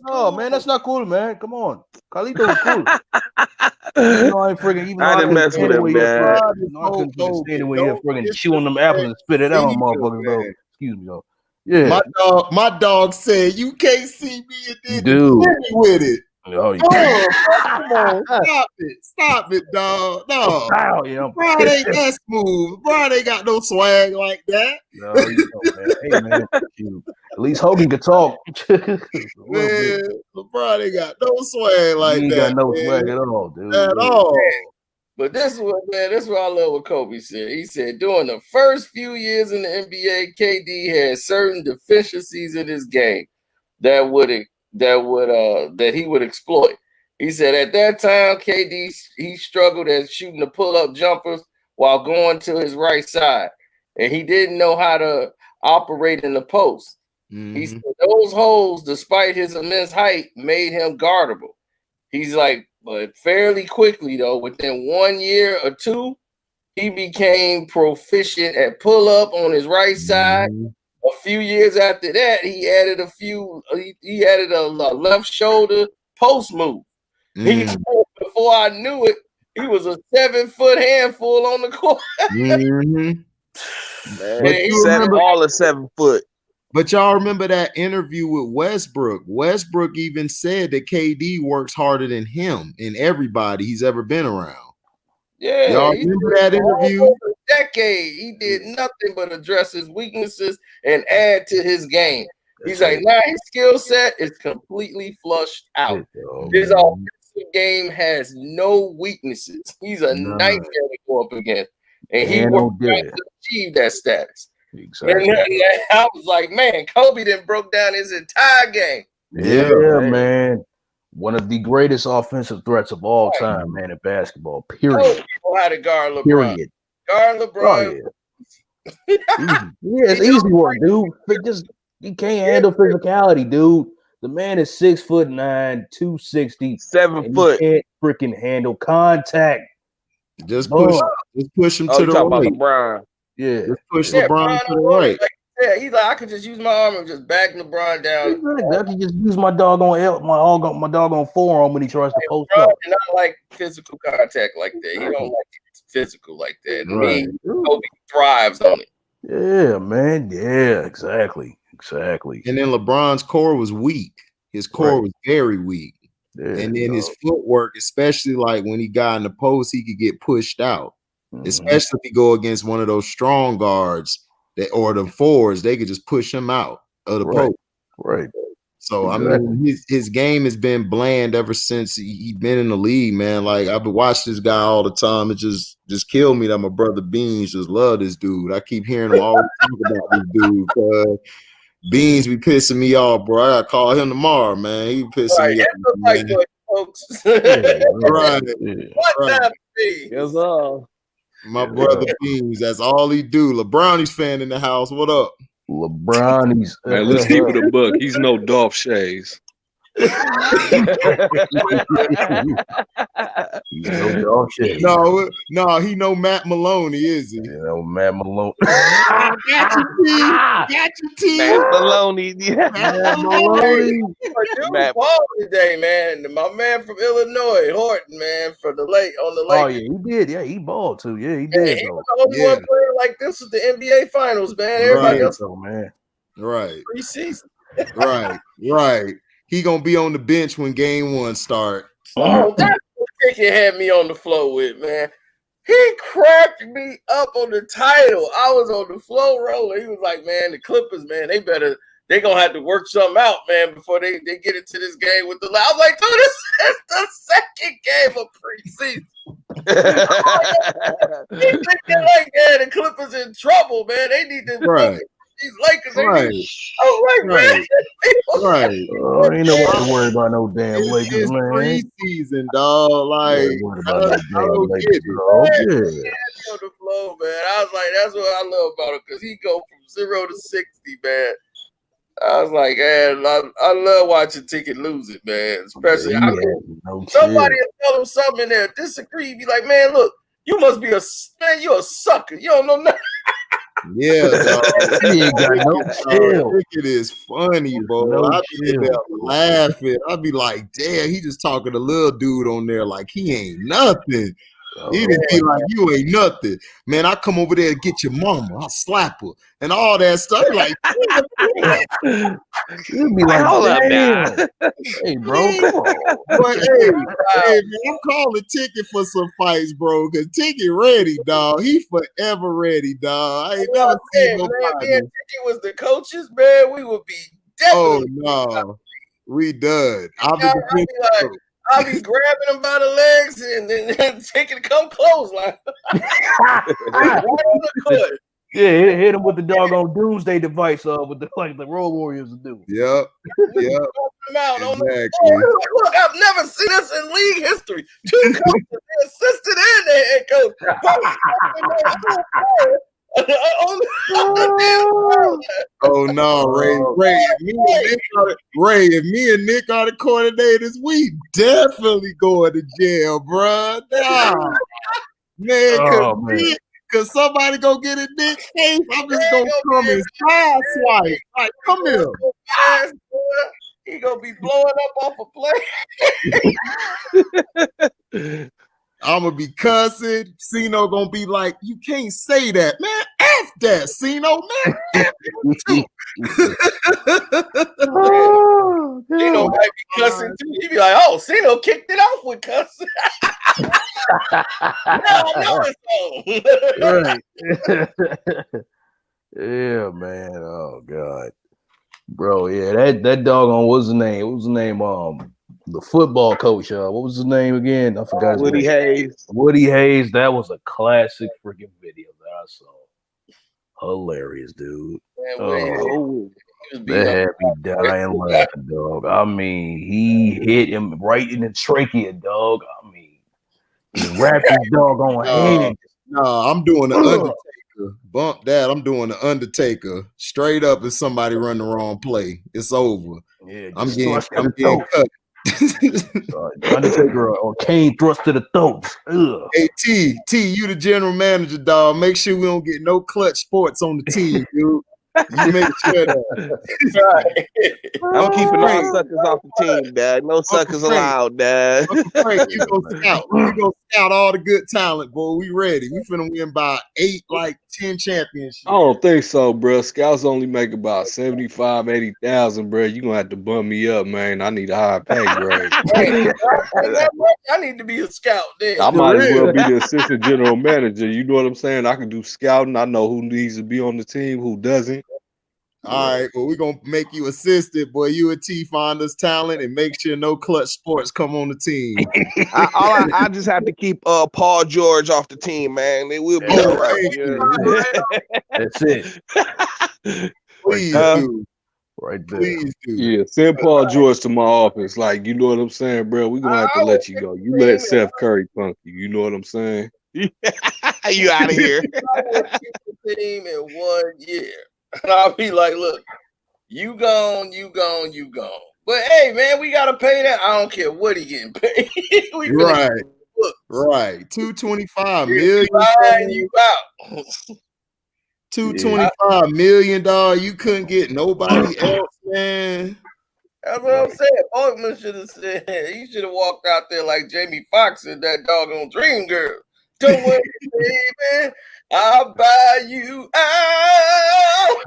Oh man, that's not cool, man. Come on, Carlito was cool. I ain't friggin' even. I didn't mess with him, man. I couldn't stand the way you're friggin' chewing them apples and spit it out on motherfuckers, though. Excuse me, though. Yeah, my dog said you can't see me and dude with it. Oh, yeah. Come on, stop it, dog. No, Brian ain't that smooth. Brian ain't got no swag like that. No, man. Hey, man, at least Hogan could talk. Man, LeBron ain't got no swag like that. He ain't got no swag at all, dude. At all. But this is what I love what Kobe said. He said during the first few years in the NBA, KD had certain deficiencies in his game that he would exploit. He said at that time, KD he struggled at shooting the pull-up jumpers while going to his right side, and he didn't know how to operate in the post. He said those holes, despite his immense height, made him guardable. He's like, but fairly quickly though, within 1 year or two, he became proficient at pull-up on his right side. A few years after that, he added a left shoulder post move. Before I knew it, he was a 7-foot handful on the court. Man, all of 7 foot. But y'all remember that interview with Westbrook? Westbrook even said that KD works harder than him and everybody he's ever been around. Yeah, y'all remember that interview? For a decade, he did nothing but address his weaknesses and add to his game. He's like, his skill set is completely flushed out. His offensive game has no weaknesses. He's a nightmare to go up against, and he worked hard to achieve that status. Exactly. And I was like, man, Kobe done broke down his entire game. Yeah, man. One of the greatest offensive threats of all time, man, in basketball. Period. People how to guard LeBron. Period. Guard LeBron. Oh, yeah. It's easy work, dude. Just He can't handle physicality, dude. The man is 6'9", 260, 7 foot. He can't freaking handle contact. Just push him to you the talking about right. LeBron? Yeah, Just push LeBron to the right. Yeah, he's like, I could just use my arm and just back LeBron down. I can just use my doggone forearm when he tries to post LeBron up. does not like physical contact like that. He don't like physical like that. Right. Kobe thrives on it. Yeah, man. Yeah, exactly. And then LeBron's core was weak. His core was very weak. Yeah, and then his footwork, especially like when he got in the post, he could get pushed out. Especially if he go against one of those strong guards or the forwards, they could just push him out of the post. Right. So I mean, his game has been bland ever since he been in the league, man. Like I've been watching this guy all the time. It just killed me that my brother Beans just love this dude. I keep hearing him always talk about this dude. Beans be pissing me off, bro. I gotta call him tomorrow, man. He be pissing me off, man. Folks. Right. What time Beans? Yes, sir. My brother Beans, that's all he do. LeBron's fan in the house. What up? LeBron's. Man, let's keep it a buck. He's no Dolph Shays. No, he no Matt Maloney, is he? Matt Maloney. Got you, T. Matt Maloney. Matt Maloney. Matt Ball today, man. My man from Illinois, Horton, man, for the late on the late. Oh yeah, he did. Yeah, he balled too. Yeah, he did. He was the only one player like this was the NBA Finals, man. Everybody else, man. Right. Preseason. Right. He gonna be on the bench when game one start. Oh, that's what Ticket had me on the floor with, man. He cracked me up on the title. I was on the floor rolling. He was like, man, the Clippers, man, they gonna have to work something out, man, before they get into this game with the. I was like, dude, this is the second game of preseason. He thinking like, yeah, the Clippers in trouble, man. They need to these Lakers. Right. Man. Ain't nobody worried about no damn Lakers, man. Preseason, dog. Like, On the floor, man. I was like, that's what I love about him, because he go from 0 to 60, man. I was like, man, I love watching Ticket lose it, man. Especially, somebody will tell him something in there, disagree, be like, man, look, you must be you're a sucker. You don't know nothing. Yeah, dog. He ain't got no chill. It is funny, bro. I be in there laughing. I be like, damn, he just talking to little dude on there like he ain't nothing. He just be like, you ain't nothing. Man, I come over there and get your mama. I'll slap her and all that stuff. Like, you be like, hold up now. Hey, bro, come on. But hey, man, I'm calling Ticket for some fights, bro, because Ticket ready, dog. He forever ready, dog. I ain't never seen no fight. Ticket was the coaches, man. We would be definitely. Oh, no. We done. I'll be grabbing him by the legs and then taking come close like right on the court. Yeah, hit him with the doggone doomsday device with the like the Road Warriors do. Yep. Exactly. Look, I've never seen this in league history. 2 coaches, the assistant and the head coach. Oh no, Ray! If me and Nick are the coordinators, we definitely going to jail, bro. Nah. Man, cause somebody go get a Nick face, I'm just gonna come and side swipe. Like, come here. He gonna be blowing up off a play. I'm gonna be cussing. Cino gonna be like, you can't say that, man. F that, Cino, man. F you too. Cino might be cussing too. He be like, oh, Cino kicked it off with cussing. Right. Yeah, man. Oh God, bro. Yeah, that doggone what's his name? What was his name? The football coach, what was his name again? I forgot. Woody Hayes. Woody Hayes. That was a classic freaking video that I saw. Hilarious, dude. That had me dying laughing, dog. I mean, he hit him right in the trachea, dog. I mean, he wrapped his doggone head. No, I'm doing the Undertaker. Bump that. I'm doing the Undertaker straight up if somebody run the wrong play. It's over. Yeah, I'm just getting thrust to the cut. Undertaker or Kane thrust to the throat. Ugh. Hey, T, you the general manager, dog. Make sure we don't get no clutch sports on the team, dude. You make sure that. I'm keeping all suckers off the team, Dad. No suckers allowed, Dad. Frank, you gonna scout. You gonna scout all the good talent, boy. We ready. We finna win by 10 championships. I don't think so, bro. Scouts only make about 75, 80,000, bro. You gonna have to bump me up, man. I need a higher pay grade. I need to be a scout then. I might as well be the assistant general manager. You know what I'm saying? I can do scouting. I know who needs to be on the team, who doesn't. All right, well, we're gonna make you assistant, boy. You and T find us talent and make sure no clutch sports come on the team. I just have to keep Paul George off the team, man. It will be all right. That's it. Please do. Right there. Please do. Yeah, send Paul George to my office. Like, you know what I'm saying, bro? We're gonna have to let you go. You let Seth Curry punk you. You know what I'm saying? You out of here. Team in 1 year. And I'll be like, look, you gone. But hey, man, we gotta pay that. I don't care what he getting paid. Right. 225 million. You out. $225 million, dog. You couldn't get nobody else, man. That's what I'm saying. Oakman should have said he should have walked out there like Jamie Foxx in that doggone Dream Girl. Don't worry, baby. I'll buy you out.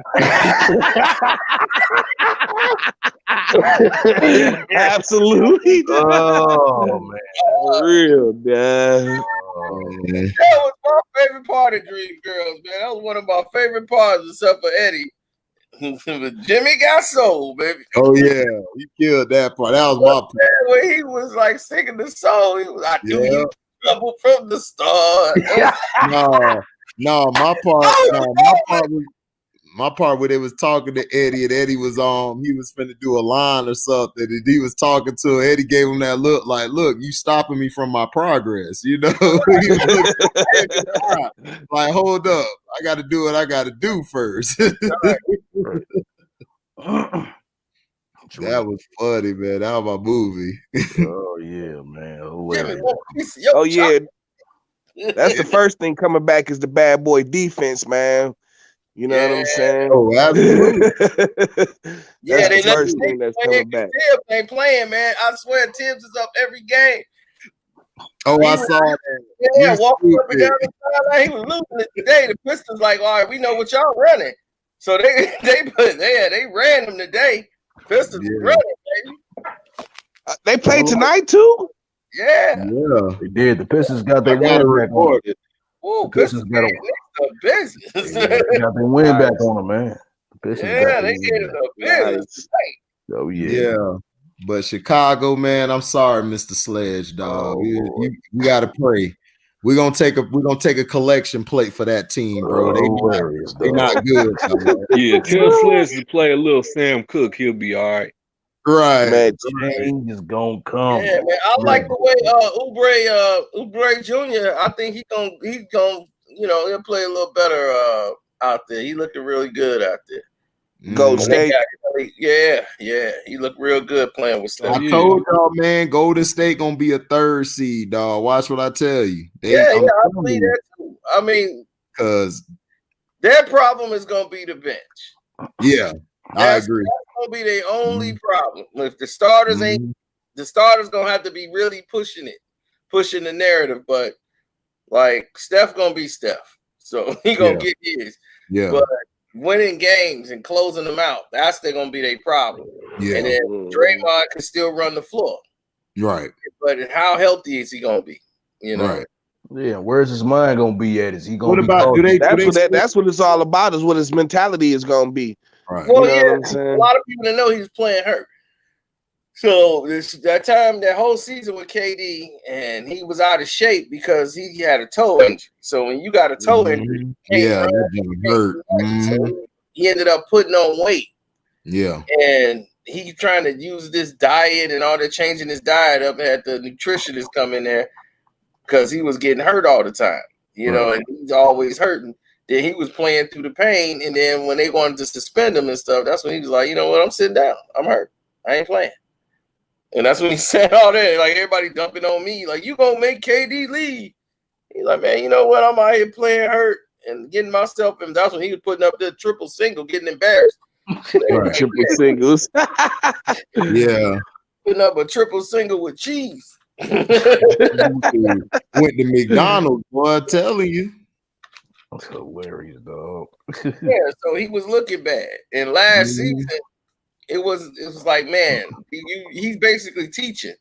Absolutely. Oh man. For real, Dad. That was my favorite part of Dream Girls, man. That was one of my favorite parts, except for Eddie. Jimmy got soul, baby. Oh yeah, he killed that part. That was my part. When he was like singing the song, he was like, "Do you trouble from the start?" No, my part where they was talking to Eddie and Eddie was he was finna do a line or something and he was talking to her. Eddie gave him that look like, look, you stopping me from my progress, you know? He was looking like, hold up, I gotta do what I gotta do first. That was funny, man. That was my movie. Oh yeah, man. Oh yeah. That's the first thing coming back is the bad boy defense, man. You know what I'm saying? Oh, absolutely. That's the first thing that's coming back. Tibbs ain't playing, man. I swear Tibbs is up every game. Oh, I saw that. Yeah, walking up and down the sideline. He was losing it today. The Pistons like, all right, we know what y'all running. So they ran them today. Pistons running, baby. They played tonight too? Yeah. They did. The Pistons got their win back on it. Ooh, Pistons got a business. They got their win back on them, man. The Pistons they get it a business. Oh yeah. But Chicago, man, I'm sorry, Mr. Sledge, dog. You gotta pray. We're gonna take a collection plate for that team, bro. They not good. Yeah, tell Sledge to play a little Sam Cooke. He'll be all right. Right. Man, change is gonna come. Yeah, man. I like the way Oubre Jr. I think he's gonna he'll play a little better out there. He looked really good out there. Golden State. Yeah. He looked real good playing with Steph. I told y'all, man, Golden State gonna be a 3rd seed, dog. Watch what I tell you. I believe that too. I mean, because their problem is gonna be the bench. Yeah, I agree. That's gonna be their only problem. If the starters ain't, the starters gonna have to be really pushing the narrative. But like Steph gonna be Steph, so he gonna get his. Yeah. But winning games and closing them out, that's gonna be their problem. Yeah. And then Draymond can still run the floor. Right. But how healthy is he gonna be? You know. Right. Yeah, where's his mind gonna be at? Is he gonna What about that's what it's all about, is what his mentality is gonna be. Right. Well, you know what I'm saying? A lot of people didn't know he was playing hurt. So that whole season with KD, and he was out of shape because he had a toe injury. So when you got a toe injury, that hurt. So he ended up putting on weight. Yeah. And he trying to use this diet and all that, changing his diet up, and had the nutritionist come in there because he was getting hurt all the time. You know, and he's always hurting. Then he was playing through the pain, and then when they wanted to suspend him and stuff, that's when he was like, you know what, I'm sitting down. I'm hurt. I ain't playing. And that's when he said all that. Like, everybody dumping on me. Like, you gonna make KD leave. He's like, man, you know what? I'm out here playing hurt and getting myself. And that's when he was putting up the triple single, getting embarrassed. Right. Triple singles. Yeah. Putting up a triple single with cheese. Went to McDonald's, boy, I'm telling you. That's hilarious, dog. Yeah, so he was looking bad. And last season, it was like, man, he's basically teaching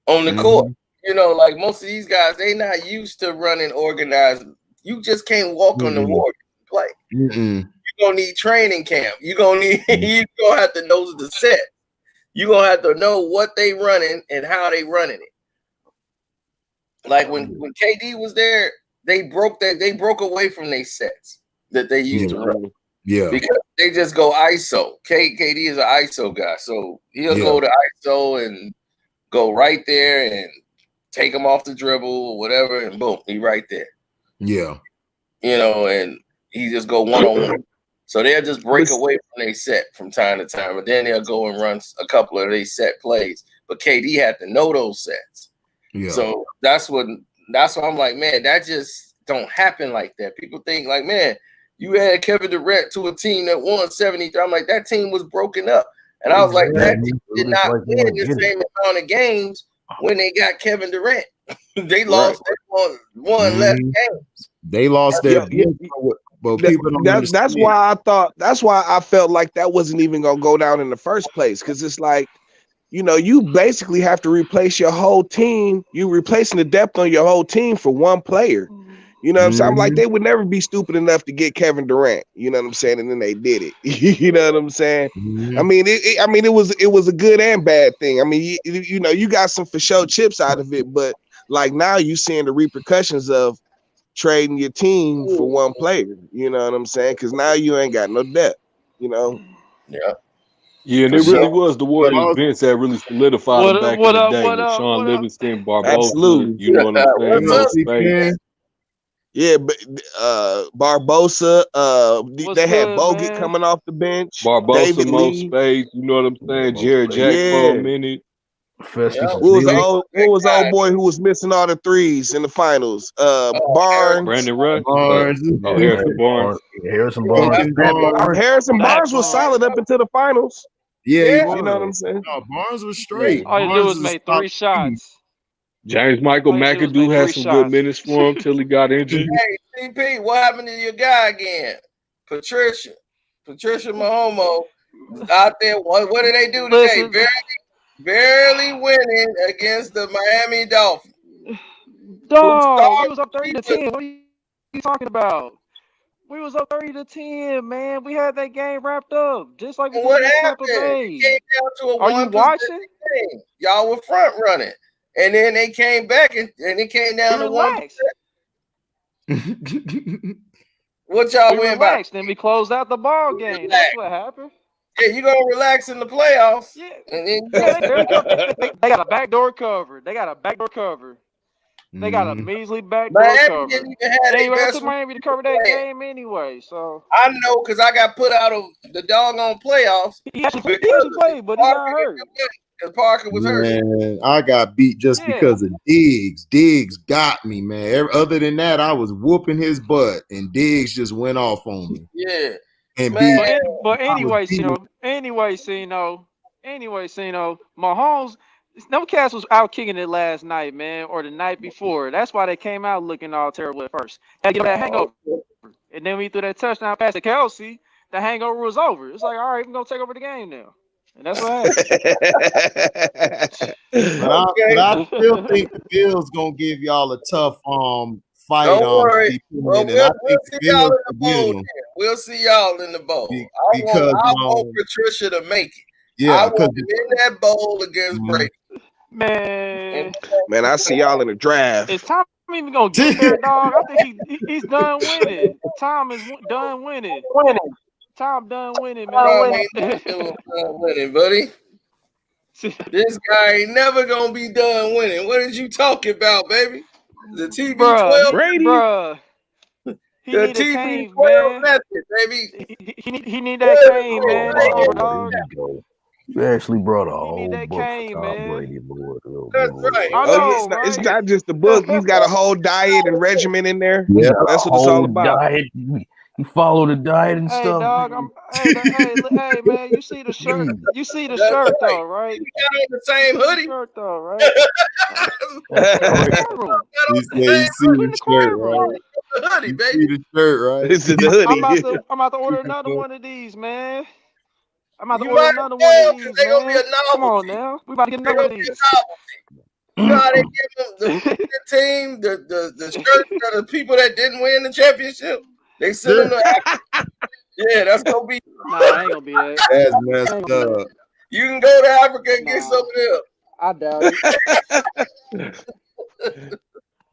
on the court. You know, like most of these guys, they not used to running organized. You just can't walk on the court and play. You're gonna need training camp. You're gonna need you gonna have to know the set. You're gonna have to know what they running and how they running it. Like when KD was there, they broke away from their sets that they used to run. Yeah. Because they just go ISO. KD is an ISO guy. So he'll go to ISO and go right there and take him off the dribble or whatever, and boom, he right there. Yeah. You know, and he just go one-on-one. So they'll just break away from their set from time to time, but then they'll go and run a couple of their set plays. But KD had to know those sets. Yeah. So that's why I'm like, man, that just don't happen like that. People think like, man, you had Kevin Durant to a team that won 73. I'm like, that team was broken up. And I was like, that team did not win the same amount of games when they got Kevin Durant. They lost one less games. They lost their but people don't that's why I felt like that wasn't even gonna go down in the first place. Cause it's like, you know, you basically have to replace your whole team. You replacing the depth on your whole team for one player. You know what I'm saying? I'm like, they would never be stupid enough to get Kevin Durant. You know what I'm saying? And then they did it. You know what I'm saying? I mean, it was a good and bad thing. I mean, you know, you got some for sure chips out of it, but like now you seeing the repercussions of trading your team for one player. You know what I'm saying? Because now you ain't got no depth. You know? Yeah. Yeah, and it really was the Warriors bench that really solidified them back in the day with Sean Livingston, Barbosa. Absolutely. You know what I'm saying? Yeah, but Barbosa, they had Bogut coming off the bench. Barbosa, David Mo Lee. Space, you know what I'm saying? Jared Jack for a minute. What was the old boy who was missing all the threes in the finals? Barnes. Brandon Rush. Harrison Barnes. Harrison Barnes was solid up into the finals. Yeah, you know what I'm saying? No, Barnes was straight. All you do was make 3 shots. James Michael McAdoo had some good minutes for him till he got injured. Hey, CP, what happened to your guy again? Patricia Mahomes out there. What did they do today? Barely winning against the Miami Dolphins. Dog, we was up 30-10. What are you talking about? We was up 30-10, man. We had that game wrapped up, just like we did in Tampa Bay. It came down to a Are you watching? Game. Y'all were front running, and then they came back and it came down to 1%. What y'all win by? Then we closed out the ball game. That's what happened. Yeah, you gonna relax in the playoffs. Yeah, and then they got a backdoor cover. They got a measly backdoor cover. They ain't ready to Miami to cover that game anyway. So I know because I got put out of the doggone playoffs. He actually played, but he got hurt. Because Parker was hurt. Man, I got beat just because of Diggs. Diggs got me, man. Other than that, I was whooping his butt, and Diggs just went off on me. Yeah. And but anyway, Mahomes, them cats was out kicking it last night, man, or the night before. That's why they came out looking all terrible at first. Had to get that hangover. And then we threw that touchdown pass to Kelsey, the hangover was over. It's like, all right, we're going to take over the game now. And that's what happened. but I still think the Bills going to give y'all a tough fight. Don't worry. Well, we'll see y'all in the bowl. We'll see y'all in the bowl. I want Patricia to make it. Yeah, I want him in that bowl against Brady. Man, I see y'all in the draft. Is Tom even gonna get there, dog? I think he's done winning. Tom is done winning. Tom done winning, man. Done winning, buddy. This guy ain't never gonna be done winning. What is you talking about, baby? The TB12, Brady, bruh. He The need a TV cane, 12 man. method, baby. He need that cane, man. It's over, dog. There you go. You actually brought a He whole need that book cane, for Tom man. Brady, Lord. Oh, That's Lord. right. I Oh yeah, know, it's right? not just the book. He's got a whole diet and regimen in there. Yeah, That's a what it's all whole about. diet. He followed the diet and Hey, stuff. dog. Hey, man. You see the shirt? You see the That's shirt, right. though, right? We got on the same You see the hoodie. shirt, though, right? That's Put in crazy. the courtroom. You say you see Put in the the shirt, courtroom. right? The hoodie, You baby. see the shirt, right? It's in the hoodie. I'm about to order another one of these, man. I'm about to You order might another as one well, of because these, they're going to be man. a Come on novelty. now. We about to get They're another going one to of be a these. novelty. You know how they give them the team, the shirts of the people that didn't win the championship? They send them to yeah, that's going to be. Nah, I ain't gonna be that. That's I messed ain't gonna be up. that. You can go to Africa and get Nah. some of them. I doubt it.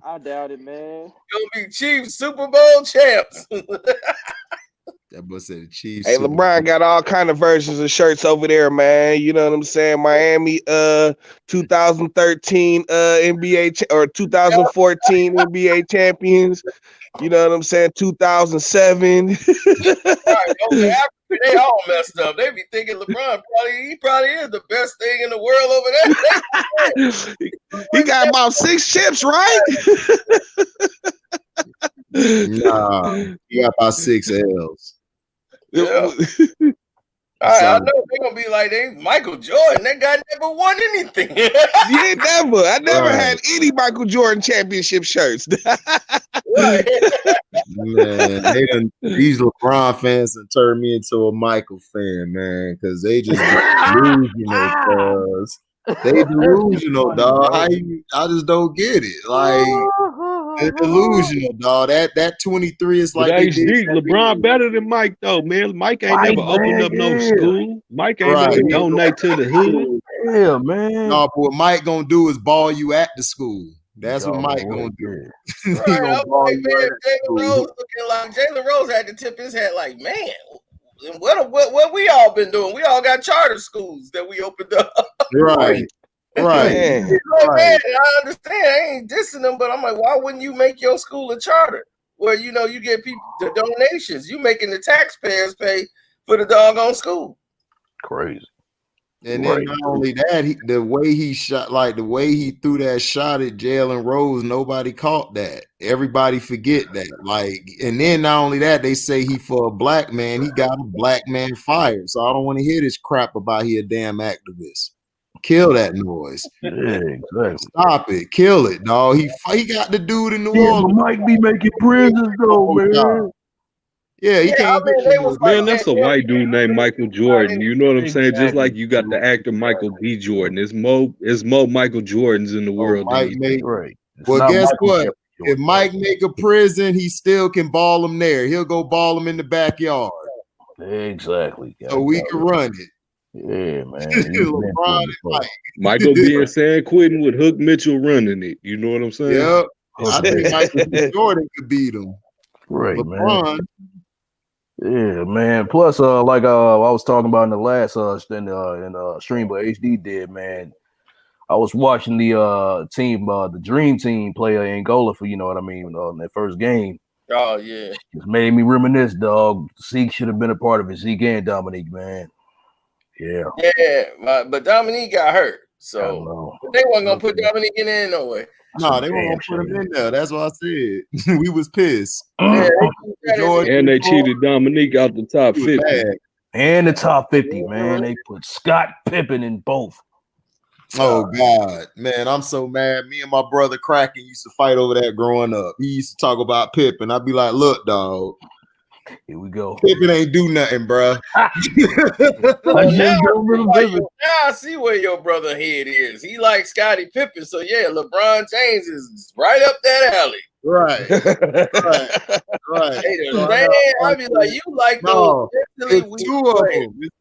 I doubt it, man. Going to be Chiefs Super Bowl champs. That boy said the Chiefs. Hey, Super LeBron Bowl. got all kind of versions of shirts over there, man. You know what I'm saying? Miami 2013 NBA or 2014 NBA champions. You know what I'm saying? 2007. Right, over Africa, they all messed up. They be thinking LeBron probably is the best thing in the world over there. He got about 6 chips, right? Nah, you got about 6 L's. Yeah. I know they're gonna be like Michael Jordan. That guy never won anything. Yeah, never. I never Right. had any Michael Jordan championship shirts. Right. Man, these LeBron fans done turned me into a Michael fan, man, because they just delusional, cuz. They delusional, dog. I just don't get it. Like, they're delusional, dog. That 23 is But like they HD, did. LeBron better than Mike though, man. Mike ain't never opened up no school. Mike ain't Right. never donate to the hood. Yeah, man. No, but what Mike gonna do is ball you at the school. That's what Mike gonna do. He Right, gonna ball like, you man, at the Jalen Rose school. looking like Jalen Rose had to tip his hat like, man, what we all been doing? We all got charter schools that we opened up. Right. Right. Man. Like, man, I understand. I ain't dissing them, but I'm like, why wouldn't you make your school a charter where you get people the donations? You making the taxpayers pay for the doggone school. Crazy. And then not only that, the way he shot, like the way he threw that shot at Jalen Rose, nobody caught that. Everybody forget that. Like, and then not only that, they say he for a black man, he got a black man fired. So I don't want to hear this crap about he a damn activist. Kill that noise. Yeah, exactly. Stop it. Kill it, dog. He got the dude in New Yeah, but Orleans. Mike be making prisons though, man. Yeah, he can't get they was Man, that's a white dude named Michael Jordan. You know what I'm saying? Just like you got the actor Michael B. Jordan. It's more Michael Jordans in the world than Mike you make, think. Right. well, guess Michael what? Jordan. If Mike make a prison, he still can ball them there. He'll go ball them in the backyard. Exactly. So we can run it. Yeah, man. LeBron and Mike. Michael B. in San Quentin with Hook Mitchell running it. You know what I'm saying? Yep. I think Michael B. Jordan could beat him. Right, LeBron. man. Yeah, man. Plus, like I was talking about in the last stream, but HD did, man. I was watching the team, the Dream Team play Angola for, you know what I mean, in that first game. Oh yeah, It made me reminisce, dog. Zeke should have been a part of it. Zeke and Dominique, man. Yeah. Yeah, but Dominique got hurt, so they wasn't gonna put Dominique in there no way. No, they weren't gonna put him in there. That's what I said. We was pissed. Yeah, and they cheated Dominique out the top 50. And the top 50, man. They put Scott Pippen in both. Oh God, man, I'm so mad. Me and my brother Kraken used to fight over that growing up. He used to talk about Pippen. I'd be like, look, dog. Here we go. Pippen ain't do nothing, bro. Now I see where your brother head is. He likes Scottie Pippen, so yeah, LeBron James is right up that alley. Right. Hey, man, I be like, you like those? It's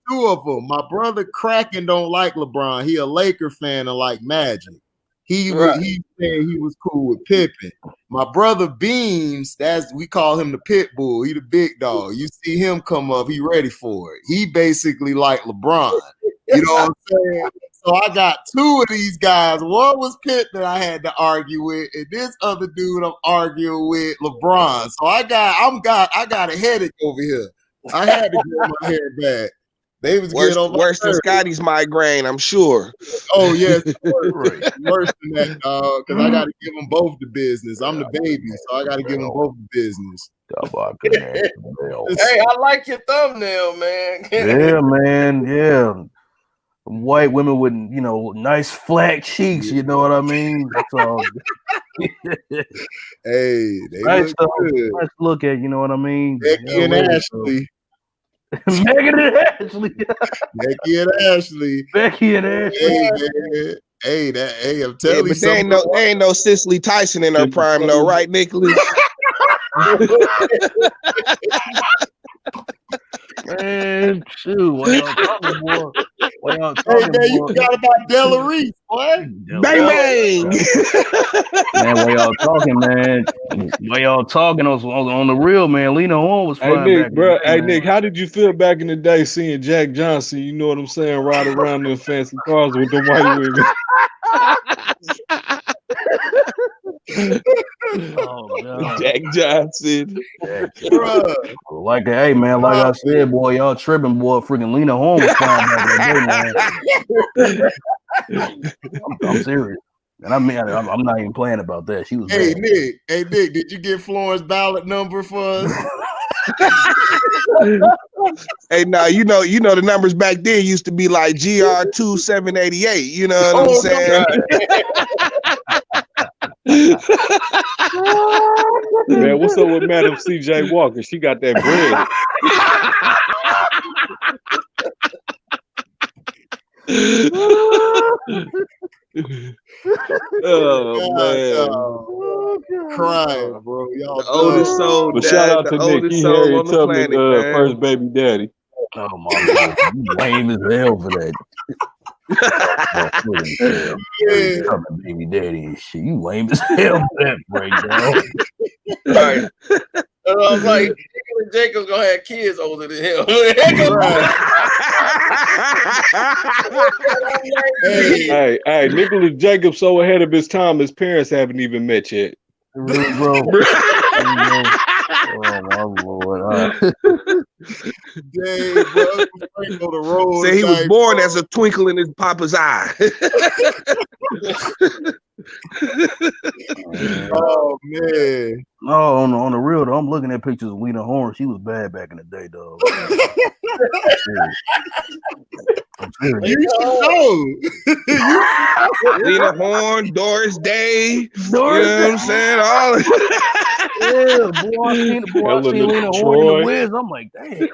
two of them. My brother Kraken don't like LeBron. He a Laker fan and like Magic. He said he was cool with Pippen. My brother Beams, we call him the pit bull. He the big dog. You see him come up, he ready for it. He basically like LeBron. You know what I'm saying? So I got two of these guys. One was Pitt that I had to argue with, and this other dude I'm arguing with, LeBron. So I got a headache over here. I had to get my hair back. They was getting on my worse than nerves. Scotty's migraine, I'm sure. Oh yes, worse than that, dog. Because I got to give them both the business. I'm the baby, so I got to give them both the business. Hey, I like your thumbnail, man. Yeah, man. Yeah. White women with, you know, nice flat cheeks. You know what I mean? So, hey, they nice look good. Nice to look at. You know what I mean? Becky and Ashley. Megan and Ashley. Becky and Ashley. Becky and Ashley. Hey, man. Hey, I'm telling you, there ain't no Cicely Tyson in her prime, though, right, Nicholas? Man, shoot, why y'all talking, boy? Why y'all talking, hey, man, you forgot about Della Reese, boy. Bang, bang. Man, why y'all talking, man? Why y'all talking on the real, man? Lena Horne was flying Nick, back. bro. Hey, Nick, how did you feel back in the day seeing Jack Johnson, you know what I'm saying, ride around in fancy cars with the white women? Oh, God. Jack Johnson. Like that, hey man, like I said, boy, y'all tripping, boy. Freaking Lena Horne was flying back that day, man. I'm serious. And I mean, I'm not even playing about that. She was Hey, bad. Nick, did you get Florence ballot number for us? Hey, now you know the numbers back then used to be like GR2788. You know what I'm saying? Man, what's up with Madam CJ Walker? She got that bread. Oh man, crying, bro. Y'all the oldest soul. But shout out to Nick. He Harriet Tubman, first baby daddy. Oh my God, you lame as hell for that. Baby daddy and shit. You lame as hell for that breakdown. Right. I was like, Jacob's gonna have kids older than him. Hey, Nicholas Jacobs so ahead of his time, his parents haven't even met yet. Really, bro. Oh my Lord. Dang, bro. Say he was born as a twinkle in his papa's eye. Oh man. No, on the real though, I'm looking at pictures of Lena Horne. She was bad back in the day, dog. I'm serious. You should know. Lena Horne, Doris Day. You know what I'm saying? All yeah, boy, I seen Lena Horne in the Wiz. I'm like, damn,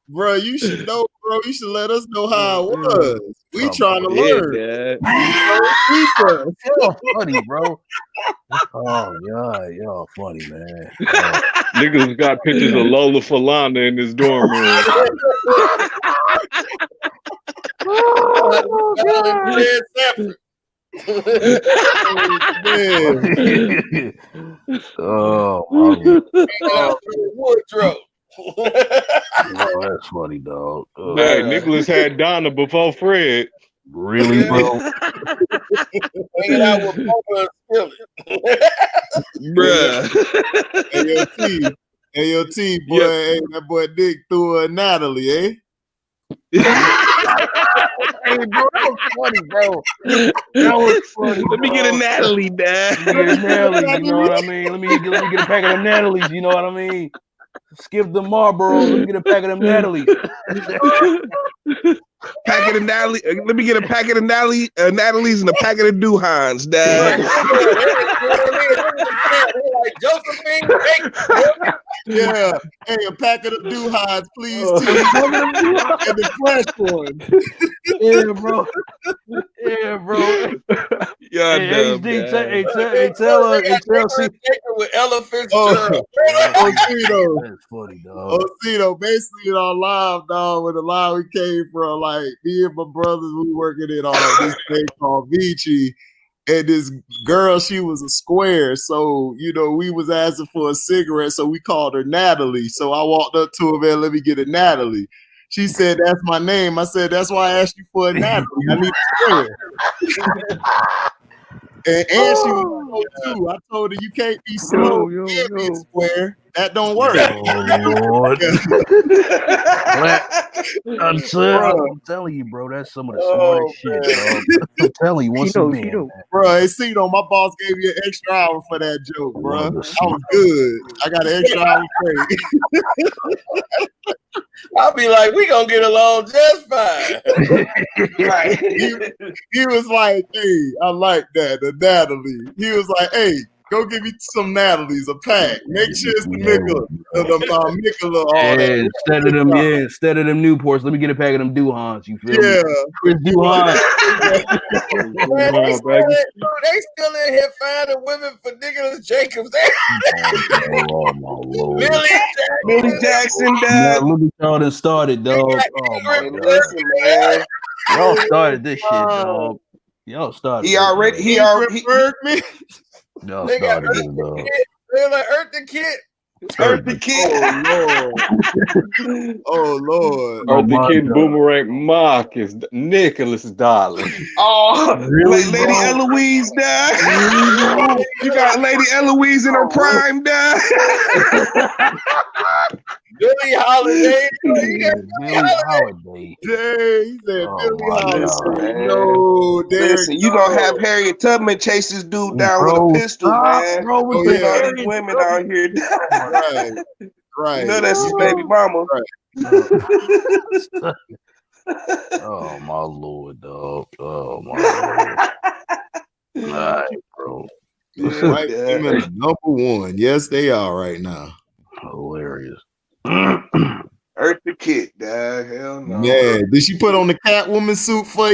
bro, you should know, bro. You should let us know how it was. We trying to learn. Y'all funny, bro. Oh God, y'all funny, man. Niggas got pictures of Lola Falana in his dorm room. Oh Wardrobe. Oh, that's funny, dog. Hey, Nicholas had Donna before Fred. Really, bro? Hanging out with Bubba and bruh. AOT, boy. Yep. Hey, that boy Dick threw a Natalie, eh? Hey, bro, that was funny, bro. That was funny. Let me get a Natalie, Dad. Let me get a Natalie, you know what I mean? Let me get a pack of them Natalies, you know what I mean? Skip the Marlboro. Let me get a pack of them Natalies. Packet of Natalie. Let me get a packet of Natalies and a packet of Duhans, Dad. Like Josephine. Yeah. Hey, a packet of Duhans, please. Too. And the fresh one. Yeah, bro. Yeah, bro. Yeah, hey, tell her. See, with elephants. Ocito. That's funny, dog. Ocito, basically on live, dog, with the line we came from, like me and my brothers, we working in this thing called Vici. And this girl, she was a square. So, you know, we was asking for a cigarette. So we called her Natalie. So I walked up to her, man, let me get a Natalie. She said, "That's my name." I said, "That's why I asked you for a Natalie. I need a square." And she was slow too. I told her, "You can't be slow and be a square. That don't work." Oh Lord. I'm telling you, bro. That's some of the smartest shit, dog. I'm telling you, once again, bro. See, though, my boss gave me an extra hour for that joke, bro. I was good. I got an extra hour free. I'll be like, we gonna get along just fine. Right. He was like, "Hey, I like that, the Natalie." He was like, "Hey, go give me some Natalies, a pack. Make sure it's the Michelob, instead of them Newports, let me get a pack of them Duhans. You feel me? Yeah, Chris Duhan. Man, they still in here finding women for Nicholas Jacobs. Millie Jackson, Now, look at y'all that started, dog. Oh my God. Listen, man. Y'all started this shit, dog. Y'all started. He already. Bergman. Y'all They got started this, dog. They're like Earth the Kid. Earth the Kid. Oh Lord. Earth the Kid Boomerang Marcus Nicholas Darling. Oh, Really, Lady Eloise died. You got Lady Eloise in her prime died. Billie Holiday. Billie Holiday. He said Billie Holiday. No, listen, you gonna have Harriet Tubman chase this dude down with a pistol, man. All All these women out here. Right. You know that's his baby mama. Oh my Lord, dog. Oh my Lord. All right, bro. Yeah, white women are number one. Yes, they are right now. Hilarious. Earth the Kid, dog. Hell no. Man, did she put on the Catwoman suit for